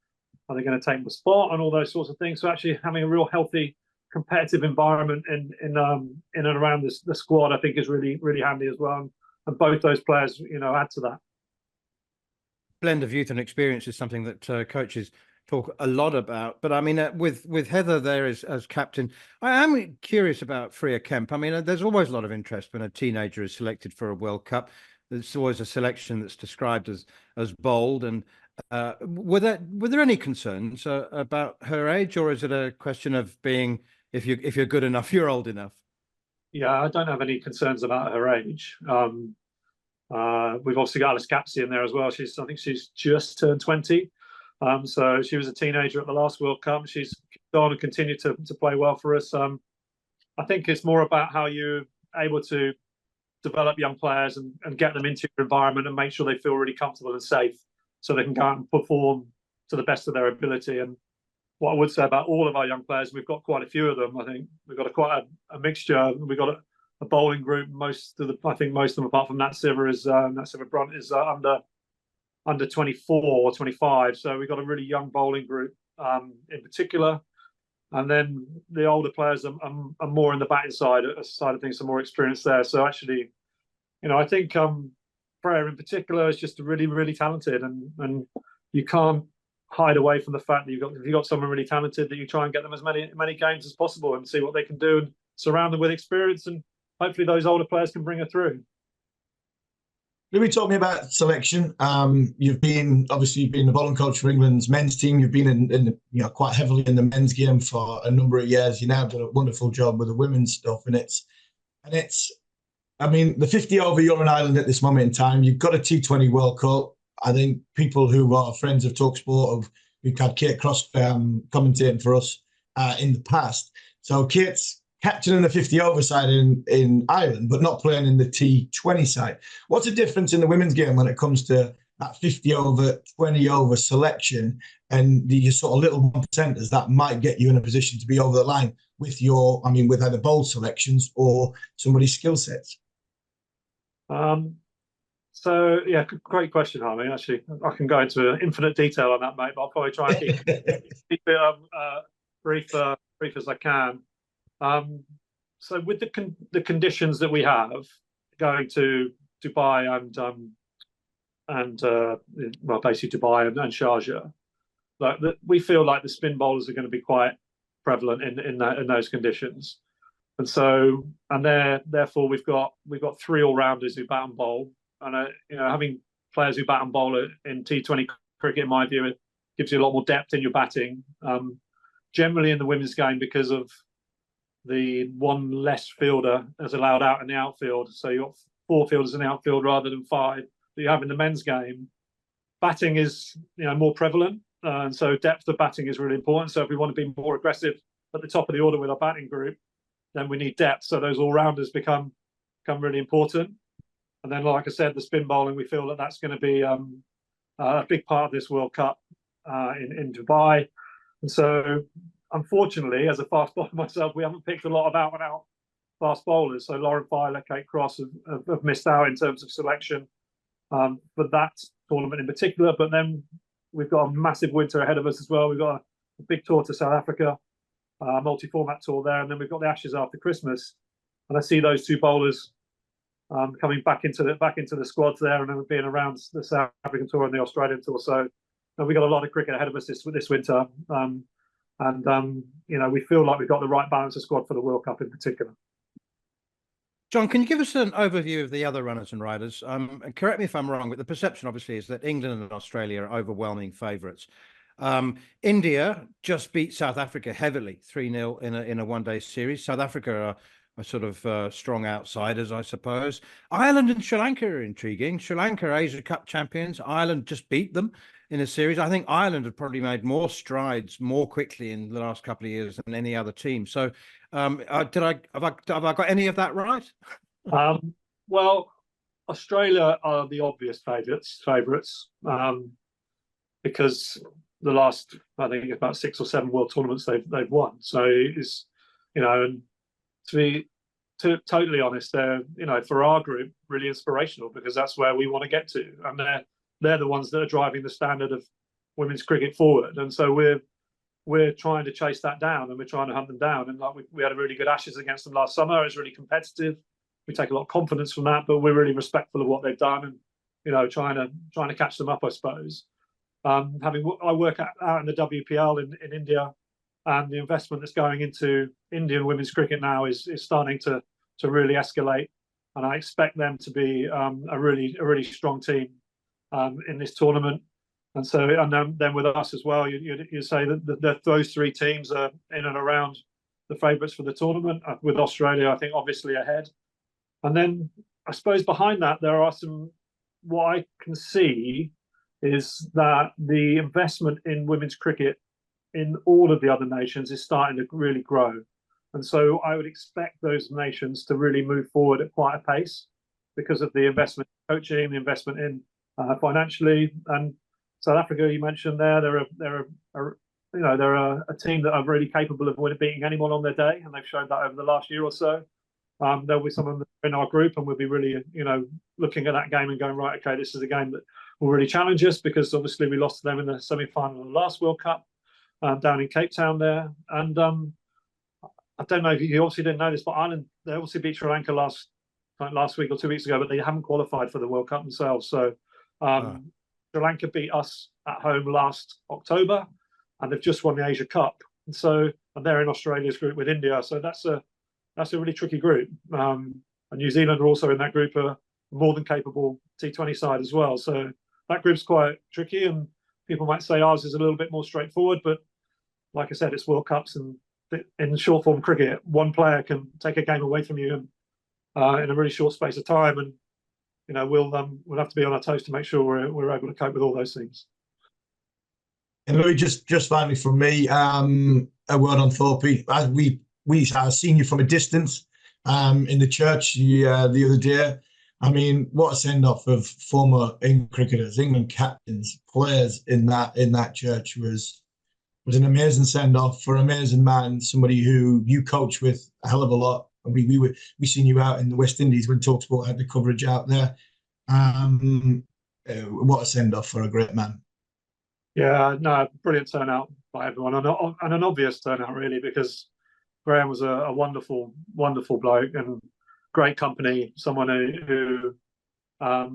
are they going to take the spot and all those sorts of things. So actually having a real healthy competitive environment in and around the squad, I think, is really, really handy as well. And both those players, add to that. Blend of youth and experience is something that coaches talk a lot about. But I mean, with Heather there as captain, I am curious about Freya Kemp. I mean, there's always a lot of interest when a teenager is selected for a World Cup. There's always a selection that's described as bold. And were there any concerns about her age, or is it a question of being, if you're good enough, you're old enough? Yeah, I don't have any concerns about her age. We've obviously got Alice Capsey in there as well. I think she's just turned 20. So she was a teenager at the last World Cup. She's gone and continued to play well for us. I think it's more about how you're able to develop young players and get them into your environment and make sure they feel really comfortable and safe, so they can go out and perform to the best of their ability. And what I would say about all of our young players, we've got quite a few of them. I think we've got quite a mixture. We've got a bowling group. Most of them, apart from Nat Siver Brunt, is under 24 or 25. So we've got a really young bowling group in particular. And then the older players are more in the batting side of things, some more experience there. So actually, I think Freya in particular is just really, really talented, and you can't hide away from the fact that if you've got someone really talented, that you try and get them as many games as possible and see what they can do and surround them with experience, and hopefully those older players can bring her through. Louis, talk me about selection. You've been the bowling coach for England's men's team. You've been in quite heavily in the men's game for a number of years. You now have done a wonderful job with the women's stuff, and it's. I mean, the 50 over, you're on Ireland at this moment in time. You've got a T20 World Cup. I think people who are friends of talkSPORT we've had Kate Cross commentating for us in the past. So Kate's captaining the 50 over side in Ireland, but not playing in the T20 side. What's the difference in the women's game when it comes to that 50 over, 20 over selection, and the sort of little 1%ers that might get you in a position to be over the line with with either bold selections or somebody's skill sets? So yeah, great question, Harmy. Actually, I can go into infinite detail on that, mate, but I'll probably try and keep it brief as I can. So with the conditions that we have going to Dubai and basically Dubai and Sharjah, we feel like the spin bowlers are going to be quite prevalent in those conditions, and therefore we've got 3 all-rounders who bat and bowl, and having players who bat and bowl in T20 cricket, in my view, it gives you a lot more depth in your batting. Generally in the women's game, because of the one less fielder as allowed out in the outfield, so you've got 4 fielders in the outfield rather than 5 that you have in the men's game. Batting is more prevalent, and so depth of batting is really important. So if we want to be more aggressive at the top of the order with our batting group, then we need depth. So those all-rounders become really important. And then, like I said, the spin bowling, we feel that that's going to be a big part of this World Cup in Dubai. And so, unfortunately, as a fast bowler myself, we haven't picked a lot of out-and-out fast bowlers. So Lauren Filer, Kate Cross have missed out in terms of selection for that tournament in particular. But then we've got a massive winter ahead of us as well. We've got a big tour to South Africa, a multi-format tour there, and then we've got the Ashes after Christmas. And I see those 2 bowlers coming back into the squads there, and then being around the South African tour and the Australian tour. So we've got a lot of cricket ahead of us this winter, and we feel like we've got the right balance of squad for the World Cup in particular. John, can you give us an overview of the other runners and riders? Correct me if I'm wrong, but the perception obviously is that England and Australia are overwhelming favourites. India just beat South Africa heavily, 3-0 in a one-day series. South Africa are sort of strong outsiders, I suppose. Ireland and Sri Lanka are intriguing. Sri Lanka are Asia Cup champions. Ireland just beat them in a series. I think Ireland have probably made more strides more quickly in the last couple of years than any other team. So have I got any of that right? Well, Australia are the obvious favourites, because the last, I think, about 6 or 7 world tournaments they've won. So it's, and to be totally honest, they're, for our group, really inspirational, because that's where we want to get to, and they're the ones that are driving the standard of women's cricket forward. And so we're trying to chase that down, and we're trying to hunt them down. And like we had a really good Ashes against them last summer. It was really competitive. We take a lot of confidence from that, but we're really respectful of what they've done, and trying to catch them up, I suppose. I work out in the WPL in India, and the investment that's going into Indian women's cricket now is starting to really escalate, and I expect them to be a really strong team in this tournament. And so, and then with us as well, you say that those three teams are in and around the favourites for the tournament, with Australia, I think, obviously ahead. And then I suppose behind that, there are what I can see is that the investment in women's cricket in all of the other nations is starting to really grow. And so I would expect those nations to really move forward at quite a pace because of the investment in coaching, the investment in financially. And South Africa, you mentioned they're a team that are really capable of beating anyone on their day, and they've showed that over the last year or so. There'll be some of them in our group, and we'll be really, looking at that game and going, right, okay, this is a game that will really challenge us, because obviously we lost to them in the semi-final of the last World Cup down in Cape Town there. And I don't know if you obviously didn't know this, but Ireland, they obviously beat Sri Lanka last week or 2 weeks ago, but they haven't qualified for the World Cup themselves. So Sri Lanka beat us at home last October, and they've just won the Asia Cup. And they're in Australia's group with India. So that's a really tricky group. And New Zealand are also in that group, a more than capable T20 side as well. So that group's quite tricky, and people might say ours is a little bit more straightforward. But like I said, it's World Cups, and in short form cricket, one player can take a game away from you in a really short space of time. And we'll have to be on our toes to make sure we're able to cope with all those things. And Louis, just finally from me, a word on Thorpe. We have seen you from a distance in the church the other day. I mean, what a send-off of former England cricketers, England captains, players in that church was an amazing send-off for an amazing man, somebody who you coach with a hell of a lot. We seen you out in the West Indies when talkSPORT had the coverage out there. What a send-off for a great man. Yeah, no, brilliant turnout by everyone, and an obvious turnout really, because Graham was a wonderful, wonderful bloke and great company. Someone who I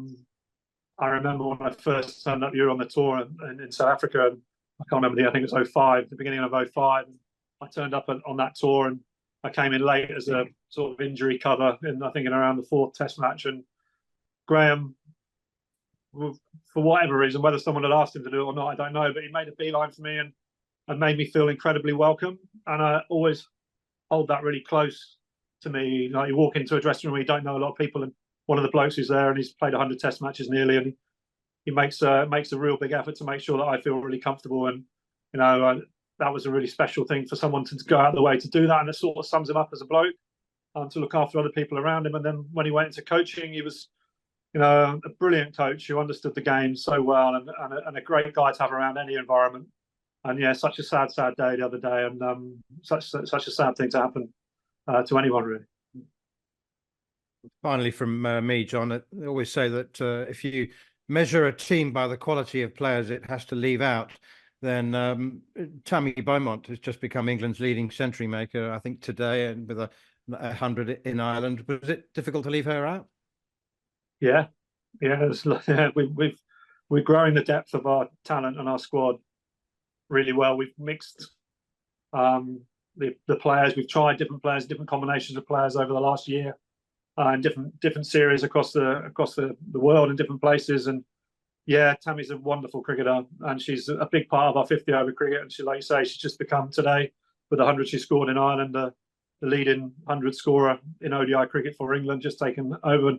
remember when I first turned up, you were on the tour in South Africa. And I can't remember I think it was 05, the beginning of 05. I turned up on that tour, and I came in late as a sort of injury cover in around the 4th Test match. And Graham, for whatever reason, whether someone had asked him to do it or not, I don't know, but he made a beeline for me and made me feel incredibly welcome. And I always hold that really close to me. Like, you walk into a dressing room where you don't know a lot of people, and one of the blokes who's there, and he's played 100 Test matches nearly, and he makes a real big effort to make sure that I feel really comfortable. And that was a really special thing for someone to go out of the way to do that, and it sort of sums him up as a bloke, to look after other people around him. And then when he went into coaching, he was a brilliant coach who understood the game so well, and a great guy to have around any environment. And yeah, such a sad day the other day, and such a sad thing to happen to anyone, really. Finally, from me, John, I always say that if you measure a team by the quality of players it has to leave out, then Tammy Beaumont has just become England's leading century maker, I think, today, and with 100 in Ireland. Was it difficult to leave her out? Yeah. We're growing the depth of our talent and our squad really well. We've mixed the players. We've tried different players, different combinations of players over the last year, in different series across the world in different places. And yeah, Tammy's a wonderful cricketer, and she's a big part of our 50 over cricket. And she, like you say, she's just become today, with the 100 she scored in Ireland, the leading 100 scorer in ODI cricket for England, just taken over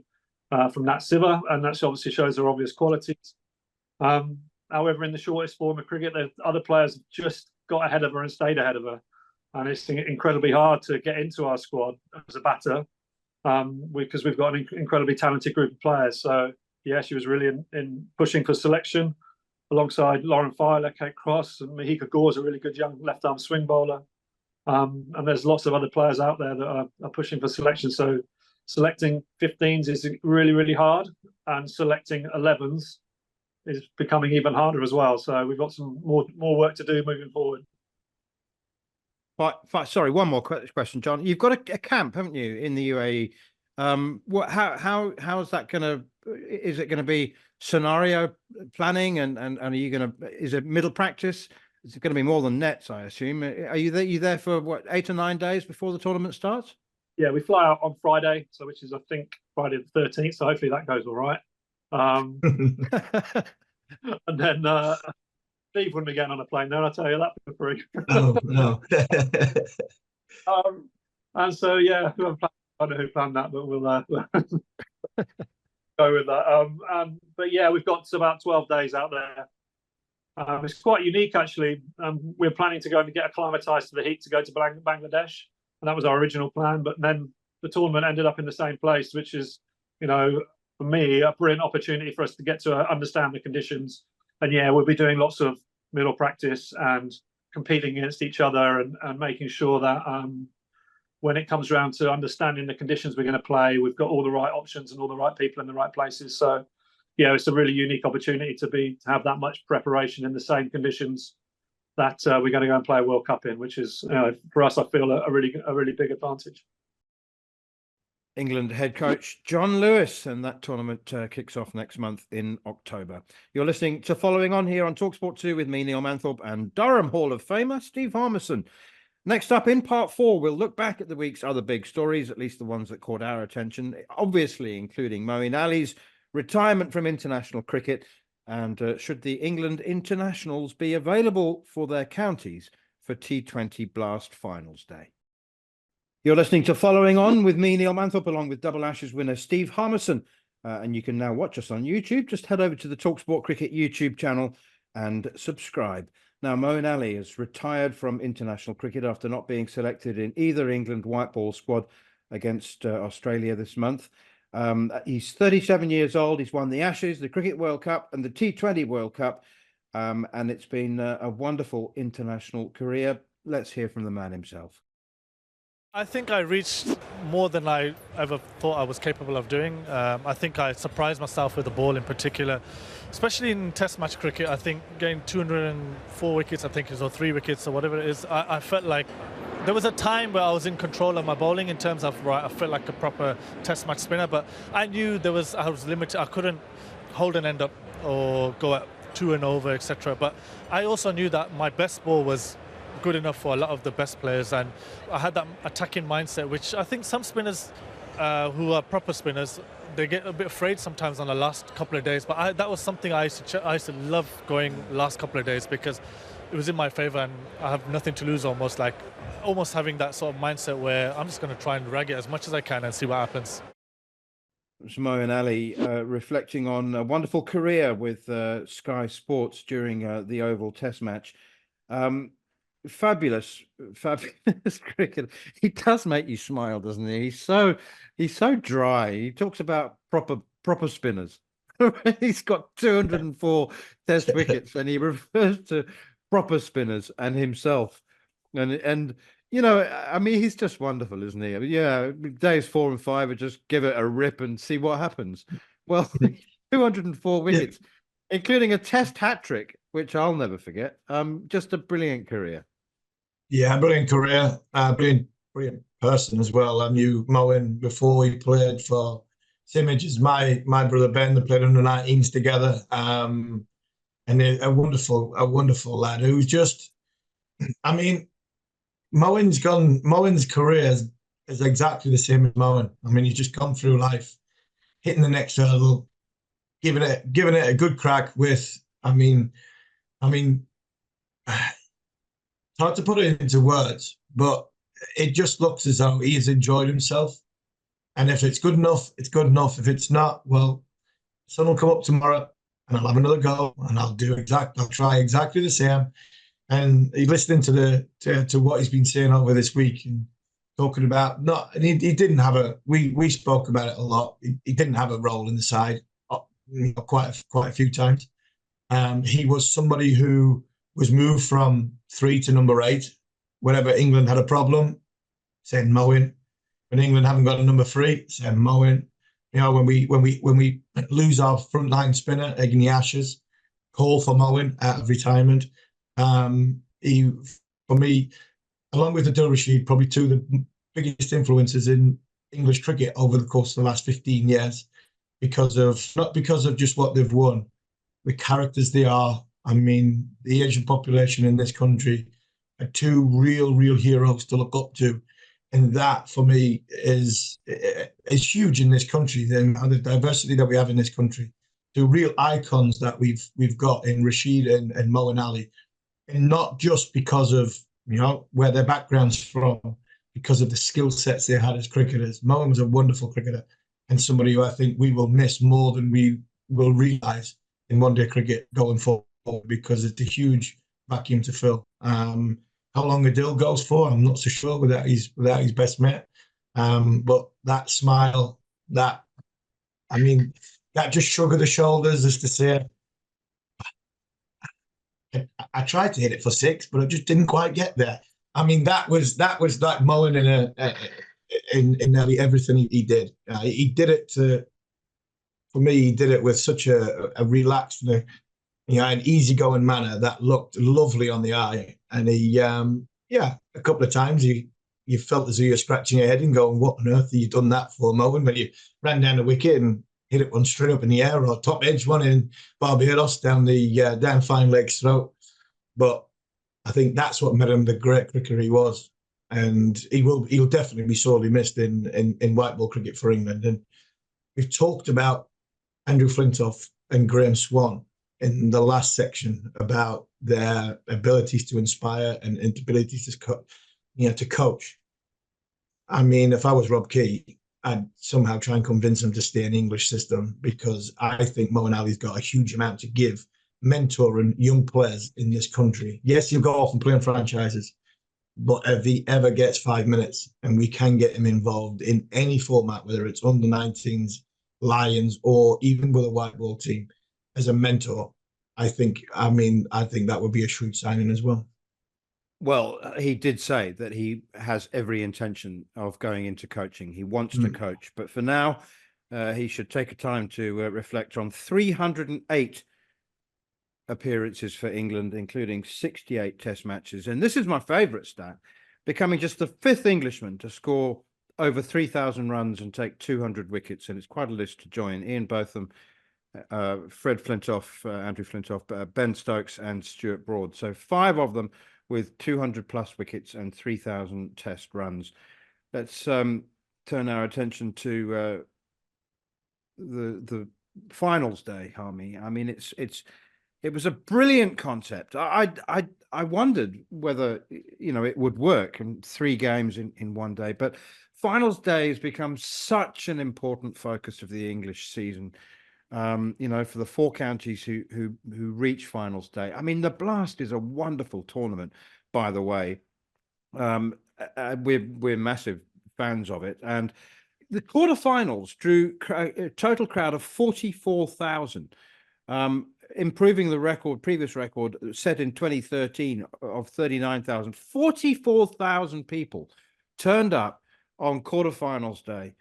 from Nat Siver, and that obviously shows her obvious qualities. However, in the shortest form of cricket, the other players have just got ahead of her and stayed ahead of her, and it's incredibly hard to get into our squad as a batter, because we've got an incredibly talented group of players. So yeah, she was really in pushing for selection alongside Lauren Filer, Kate Cross, and Mahika Gore's a really good young left-arm swing bowler. And there's lots of other players out there that are pushing for selection. So selecting 15s is really, really hard, and selecting 11s is becoming even harder as well. So we've got some more work to do moving forward. Sorry, one more question, John. You've got a camp, haven't you, in the UAE? How is that going to? Is it going to be scenario planning, and are you going to? Is it middle practice? Is it going to be more than nets? I assume. Are you there? You there for what, 8 or 9 days before the tournament starts? Yeah, we fly out on Friday, so which is I think Friday the 13th. So hopefully that goes all right. And then Steve wouldn't be getting on a plane there, I'll tell you that for free. Oh, no. And so, yeah, I don't know who planned that, but we'll go with that. But yeah, we've got about 12 days out there. It's quite unique, actually. We're planning to go and get acclimatized to the heat to go to Bangladesh. And that was our original plan. But then the tournament ended up in the same place, which is, for me, a brilliant opportunity for us to get to understand the conditions. And yeah, we'll be doing lots of middle practice and competing against each other and making sure that when it comes around to understanding the conditions we're going to play, we've got all the right options and all the right people in the right places. So yeah, it's a really unique opportunity to have that much preparation in the same conditions that we're going to go and play a World Cup in, which is, for us, I feel a really big advantage. England head coach John Lewis, and that tournament kicks off next month in October. You're listening to Following On here on talkSPORT 2 with me, Neil Manthorp, and Durham Hall of Famer Steve Harmison. Next up, in part 4, we'll look back at the week's other big stories, at least the ones that caught our attention, obviously including Moeen Ali's retirement from international cricket, and should the England internationals be available for their counties for T20 Blast Finals Day. You're listening to Following On with me, Neil Manthorp, along with Double Ashes winner Steve Harmison. And you can now watch us on YouTube. Just head over to the talkSPORT Cricket YouTube channel and subscribe. Now, Moeen Ali has retired from international cricket after not being selected in either England white ball squad against Australia this month. He's 37 years old. He's won the Ashes, the Cricket World Cup and the T20 World Cup. And it's been a wonderful international career. Let's hear from the man himself. I think I reached more than I ever thought I was capable of doing. I think I surprised myself with the ball in particular, especially in Test match cricket. I think getting 204 wickets, I think it was, or 3 wickets or whatever it is, I felt like there was a time where I was in control of my bowling in terms of, right, I felt like a proper Test match spinner, but I knew I was limited. I couldn't hold an end up or go at 2 and over, etc. But I also knew that my best ball was good enough for a lot of the best players, and I had that attacking mindset, which I think some spinners who are proper spinners, they get a bit afraid sometimes on the last couple of days, but that was something I used to love going last couple of days, because it was in my favor and I have nothing to lose, almost having that sort of mindset where I'm just going to try and rag it as much as I can and see what happens. It's Moeen Ali reflecting on a wonderful career with Sky Sports during the Oval Test match. Fabulous cricket. He does make you smile, doesn't he? He's so dry. He talks about proper spinners. He's got 204 Test wickets, and he refers to proper spinners and himself. And I mean, he's just wonderful, isn't he? I mean, yeah, days 4 and 5 are just give it a rip and see what happens. Well, 204 wickets, including a Test hat trick, which I'll never forget. Just a brilliant career. Yeah, brilliant career, brilliant person as well. I knew Moeen before he played for Simiges. My brother Ben, they played under 19s together, and a wonderful lad who's just, I mean, Moeen's career is exactly the same as Moeen. I mean, he's just gone through life, hitting the next hurdle, giving it a good crack with. I mean. It's hard to put it into words, but it just looks as though he has enjoyed himself. And if it's good enough, it's good enough. If it's not, well, the sun will come up tomorrow and I'll have another go and I'll try exactly the same. And he's listening to what he's been saying over this week and talking about he didn't have we spoke about it a lot. He didn't have a role in the side quite a few times. He was somebody who was moved from 3 to number 8 whenever England had a problem, send Moeen. When England haven't got a number 3, send Moeen. You know, when we lose our frontline spinner, Egni Ashes, call for Moeen out of retirement. He, for me, along with Adil Rashid, probably two of the biggest influences in English cricket over the course of the last 15 years, not because of just what they've won, the characters they are. I mean, the Asian population in this country are two real heroes to look up to. And that, for me, is huge in this country. The diversity that we have in this country, the real icons that we've got in Rashid and Moeen Ali, and not just because of where their background's from, because of the skill sets they had as cricketers. Moeen was a wonderful cricketer and somebody who I think we will miss more than we will realise in one-day cricket going forward, because it's a huge vacuum to fill. How long Adil goes for, I'm not so sure without his best mate. But that smile, that just shrug of the shoulders as to say, I tried to hit it for 6, but I just didn't quite get there. I mean, that was like Moeen in nearly everything he did. He did it for me, he did it with such a relaxed, an easygoing manner that looked lovely on the eye. And he, a couple of times you felt as though you're scratching your head and going, what on earth have you done that for, Moeen? When you ran down the wicket and hit it one straight up in the air, or top edge one in Barbados down fine leg's throat. But I think that's what made him the great cricketer he was. And he'll definitely be sorely missed in white ball cricket for England. And we've talked about Andrew Flintoff and Graham Swan in the last section about their abilities to inspire and abilities to coach. I mean, if I was Rob Key, I'd somehow try and convince him to stay in the English system, because I think Moeen Ali's got a huge amount to give mentoring young players in this country. Yes, he'll go off and play in franchises, but if he ever gets 5 minutes and we can get him involved in any format, whether it's under 19s, Lions, or even with a white ball team as a mentor, I think that would be a shrewd signing as well. Well, he did say that he has every intention of going into coaching. He wants to coach, but for now, he should take a time to reflect on 308 appearances for England, including 68 test matches. And this is my favourite stat, becoming just the 5th Englishman to score over 3,000 runs and take 200 wickets. And it's quite a list to join. Ian Botham, Fred Flintoff, Andrew Flintoff, Ben Stokes and Stuart Broad. So 5 of them with 200 plus wickets and 3,000 test runs. Let's turn our attention to the finals day, Harmy. I mean, it was a brilliant concept. I wondered whether it would work in 3 games in one day, but finals day has become such an important focus of the English season. For the 4 counties who reach finals day. I mean, the Blast is a wonderful tournament, by the way. We're massive fans of it, and the quarterfinals drew a total crowd of 44,000, improving the previous record set in 2013 of 39,000. 44,000 people turned up on quarterfinals day.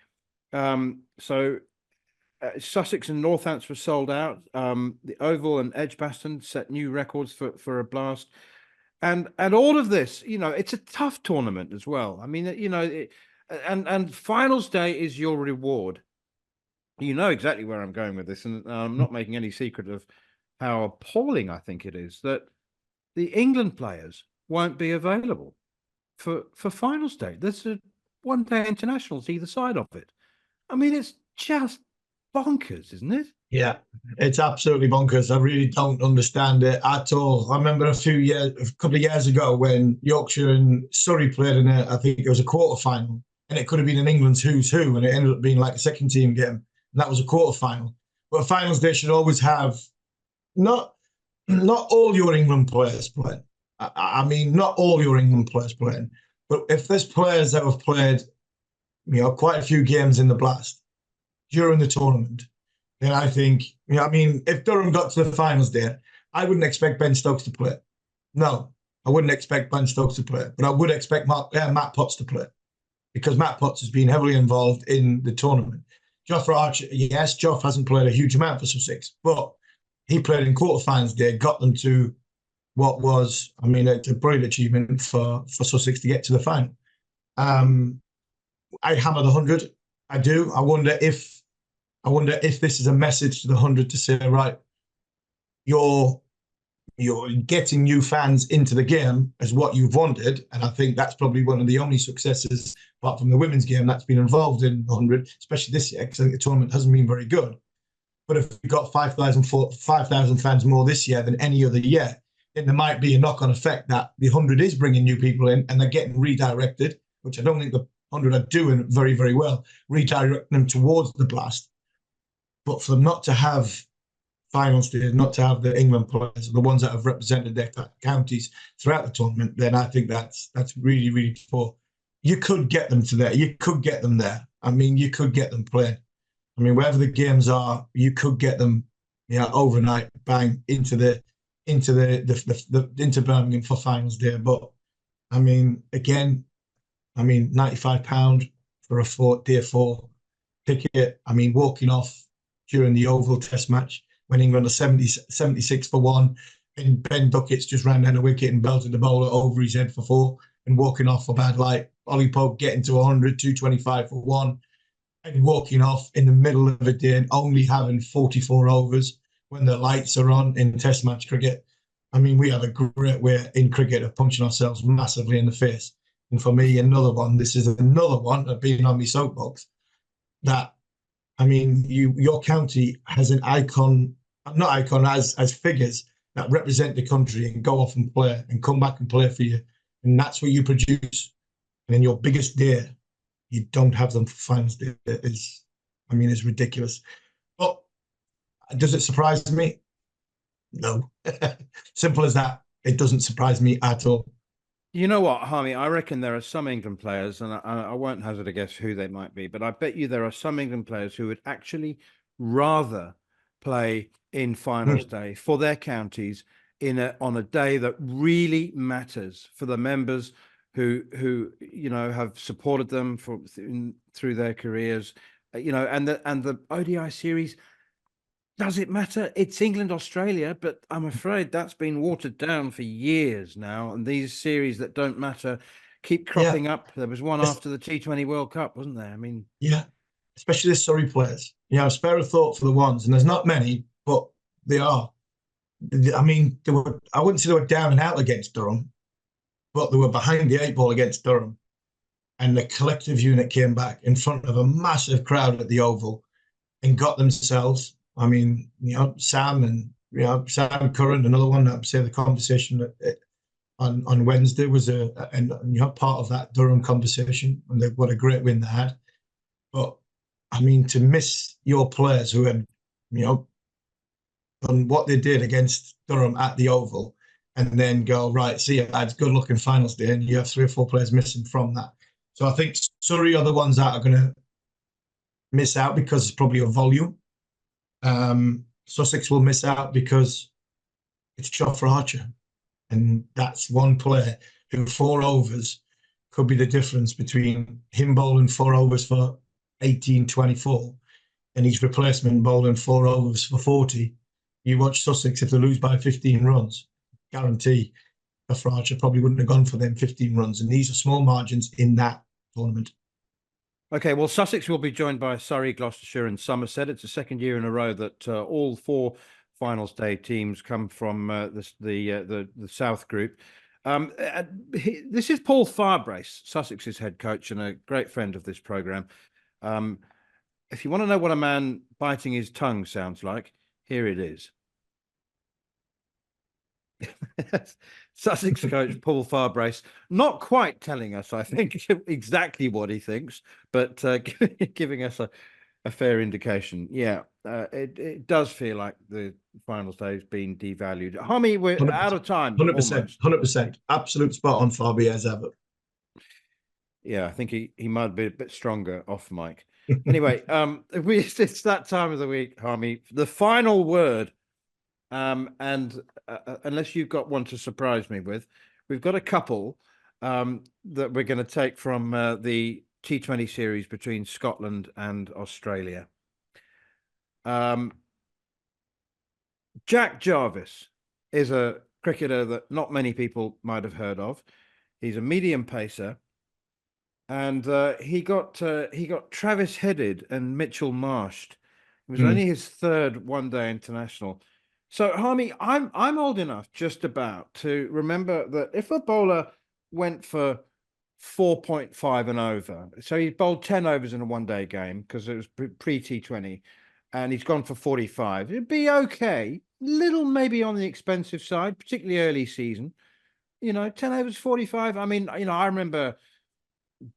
Sussex and Northants were sold out. The Oval and Edgbaston set new records for a Blast, and all of this, it's a tough tournament as well. I mean, and finals day is your reward. You know exactly where I'm going with this, and I'm not making any secret of how appalling I think it is that the England players won't be available for finals day. There's a one-day internationals either side of it. I mean, it's just bonkers, isn't it? Yeah, it's absolutely bonkers. I really don't understand it at all. I remember a couple of years ago when Yorkshire and Surrey played in I think it was a quarter-final, and it could have been in England's who's who, and it ended up being like a second team game, and that was a quarter-final. But finals day should always have not all your England players playing. I mean, not all your England players playing, but if there's players that have played, quite a few games in the Blast during the tournament, then I think, if Durham got to the finals day, I wouldn't expect Ben Stokes to play. No, I wouldn't expect Ben Stokes to play, but I would expect Matt Potts to play, because Matt Potts has been heavily involved in the tournament. Jofra Archer, yes, Joff hasn't played a huge amount for Sussex, but he played in quarterfinals day, got them to what was, I mean, it's a brilliant achievement for Sussex to get to the final. I hammer the 100. I do. I wonder if this is a message to the 100 to say, right, you're getting new fans into the game as what you've wanted. And I think that's probably one of the only successes, apart from the women's game, that's been involved in the 100, especially this year, because I think the tournament hasn't been very good. But if we've got 5,000 fans more this year than any other year, then there might be a knock-on effect that the 100 is bringing new people in and they're getting redirected, which I don't think the 100 are doing very, very well, redirecting them towards the Blast. But for them not to have finals days, not to have the England players, the ones that have represented their counties throughout the tournament, then I think that's really, really poor. You could get them to there. You could get them there. I mean, you could get them playing. I mean, wherever the games are, you could get them, overnight, bang, into Birmingham for finals day. But I mean, again, £95 for a day 4 ticket. I mean, walking off during the Oval Test match when England are 76 for 1, and Ben Duckett's just ran down a wicket and belted the bowler over his head for 4, and walking off for bad light. Ollie Pope getting to 100, 225 for 1, and walking off in the middle of a day and only having 44 overs when the lights are on in Test match cricket. I mean, we have a great way in cricket of punching ourselves massively in the face. And for me, this is another one of being on my soapbox, that, I mean, your county has an as figures that represent the country and go off and play and come back and play for you. And that's what you produce. And in your biggest day, you don't have them for finals day. It's ridiculous. But does it surprise me? No. Simple as that. It doesn't surprise me at all. You know what, Harmy? I reckon there are some England players, and I won't hazard a guess who they might be, but I bet you there are some England players who would actually rather play in finals day for their counties on a day that really matters for the members who have supported them through their careers, and the ODI series. Does it matter? It's England, Australia, but I'm afraid that's been watered down for years now. And these series that don't matter keep cropping up. There was one after the T20 World Cup, wasn't there? I mean, yeah, especially the Surrey players. Spare a thought for the ones, and there's not many, but they are. I mean, I wouldn't say they were down and out against Durham, but they were behind the 8 ball against Durham. And the collective unit came back in front of a massive crowd at the Oval and got themselves. I mean, Sam Sam Curran, another one that say the conversation on Wednesday was part of that Durham conversation, and what a great win they had. But I mean, to miss your players who had, done what they did against Durham at the Oval, and then go, right, see you lads, good luck in finals day, and you have 3 or 4 players missing from that. So I think Surrey are the ones that are going to miss out because it's probably a volume. Sussex will miss out because it's Jofra Archer, and that's one player who 4 overs could be the difference between him bowling 4 overs for 18-24 and his replacement bowling 4 overs for 40. You watch Sussex, if they lose by 15 runs, guarantee Jofra Archer probably wouldn't have gone for them 15 runs, and these are small margins in that tournament. Okay, well, Sussex will be joined by Surrey, Gloucestershire and Somerset. It's the second year in a row that all 4 finals day teams come from the South Group. This is Paul Farbrace, Sussex's head coach and a great friend of this programme. If you want to know what a man biting his tongue sounds like, here it is. Sussex coach Paul Farbrace, not quite telling us, I think, exactly what he thinks, but giving us a fair indication. Yeah, it does feel like the finals day has been devalued. Harmy, we're 100%, out of time. 100%. Absolute spot on Farby as ever. Yeah, I think he might be a bit stronger off mic. Anyway, it's that time of the week, Harmy. The final word. And unless you've got one to surprise me with, we've got a couple that we're going to take from the T20 series between Scotland and Australia. Jack Jarvis is a cricketer that not many people might have heard of. He's a medium pacer, and he got Travis Headed and Mitchell Marshed. It was only his third one-day international. So, Harmy, I'm old enough just about to remember that if a bowler went for 4.5 and over, so he bowled 10 overs in a one-day game because it was pre-T20, and he's gone for 45, it'd be okay. Little maybe on the expensive side, particularly early season. 10 overs, 45. I mean, I remember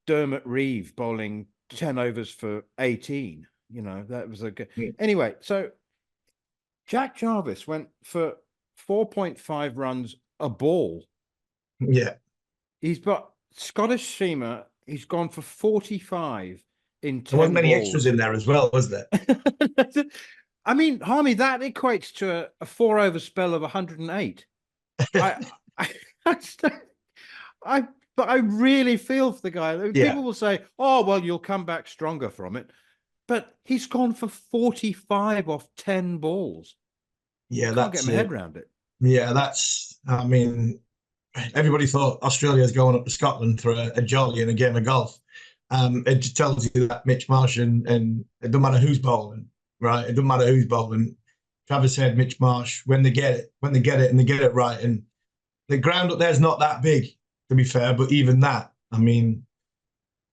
Dermot Reeve bowling 10 overs for 18. That was a good. Anyway, so Jack Jarvis went for 4.5 runs a ball. Yeah. He's got Scottish seamer. He's gone for 45 in 10 There wasn't many balls. extras in there as well, was there? I mean, Harmy, that equates to a 4-over spell of 108. But I really feel for the guy. People will say, "Oh, well, you'll come back stronger from it," but he's gone for 45 off 10 balls. Yeah, I can't get my head around it. Yeah, I mean, everybody thought Australia's going up to Scotland for a jolly and a game of golf. It just tells you that Mitch Marsh and it doesn't matter who's bowling, right? It doesn't matter who's bowling. Travis Head, Mitch Marsh, when they get it and they get it right, and the ground up there's not that big, to be fair, but even that, I mean,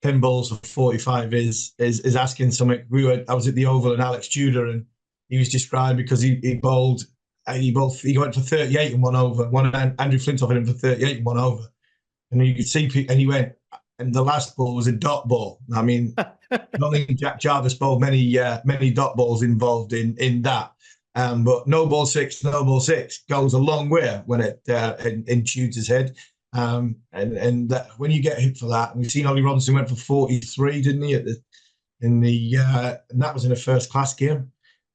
10 balls for 45 is asking something. I was at the Oval and Alex Tudor, and he was described because he went for 38 and 1 over. Andrew Flintoff hit him for 38 and 1 over, and you could see, and he went, and the last ball was a dot ball. I mean, I don't think Jack Jarvis bowled many dot balls involved in that. But no ball six goes a long way when it in Tudor's head. And that, when you get hit for that, and we've seen Ollie Robinson went for 43, didn't he? And that was in a first class game.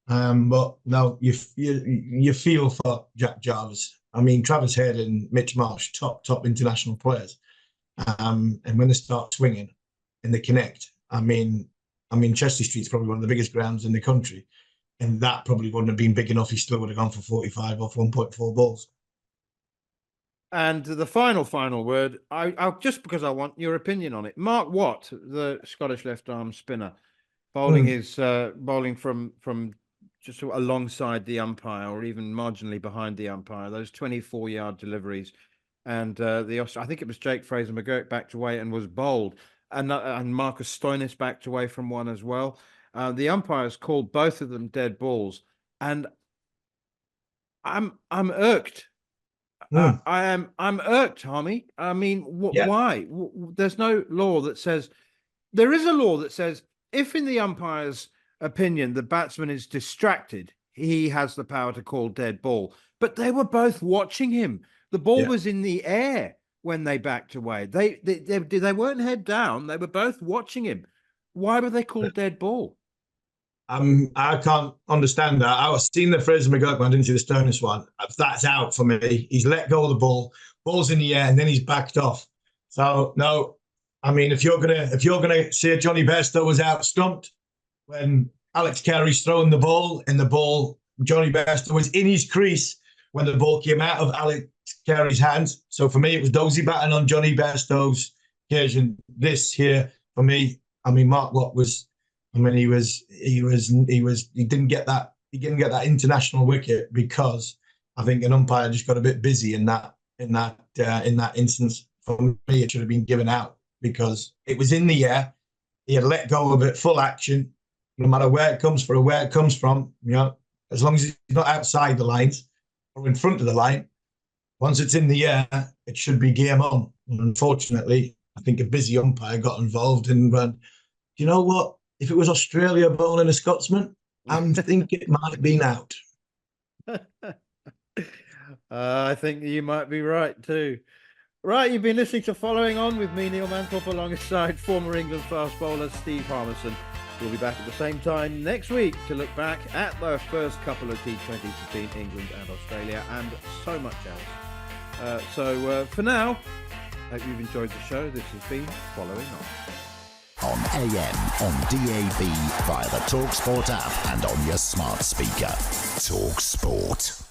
But no, you feel for Jack Jarvis. I mean, Travis Head and Mitch Marsh, top international players. And when they start swinging and they connect, I mean, Chester Street's probably one of the biggest grounds in the country, and that probably wouldn't have been big enough. He still would have gone for 45 off 1.4 balls. And the final word, I'll just because I want your opinion on it. Mark Watt, the Scottish left-arm spinner, bowling from just alongside the umpire or even marginally behind the umpire, those 24-yard deliveries. And I think it was Jake Fraser McGurk backed away and was bowled. And Marcus Stoinis backed away from one as well. The umpires called both of them dead balls. And I'm irked. I'm irked, Harmy. I mean, why? There's no law that says. There is a law that says if, in the umpire's opinion, the batsman is distracted, he has the power to call dead ball. But they were both watching him. The ball was in the air when they backed away. They weren't head down. They were both watching him. Why were they called dead ball? I can't understand that. I was seeing the Fraser McGurk one, didn't see the Stoinis one. That's out for me. He's let go of the ball, ball's in the air, and then he's backed off. So no, I mean, if you're gonna say Johnny Bairstow was out stumped when Alex Carey's throwing the ball, and Johnny Bairstow was in his crease when the ball came out of Alex Carey's hands. So for me, it was dozy batting on Johnny Bairstow's occasion. This here for me, I mean, Mark Watt was. I mean, he didn't get that international wicket because I think an umpire just got a bit busy in that instance. For me, it should have been given out because it was in the air. He had let go of it, full action, no matter where it comes from. As long as he's not outside the lines or in front of the line, once it's in the air, it should be game on. And unfortunately, I think a busy umpire got involved and went, you know what? If it was Australia bowling a Scotsman, I think it might have been out. I think you might be right too. Right, you've been listening to Following On with me, Neil Manthorp, alongside former England fast bowler Steve Harmison. We'll be back at the same time next week to look back at the first couple of T20s between England and Australia and so much else. So for now, hope you've enjoyed the show. This has been Following On. On AM, on DAB, via the talkSPORT app and on your smart speaker. talkSPORT.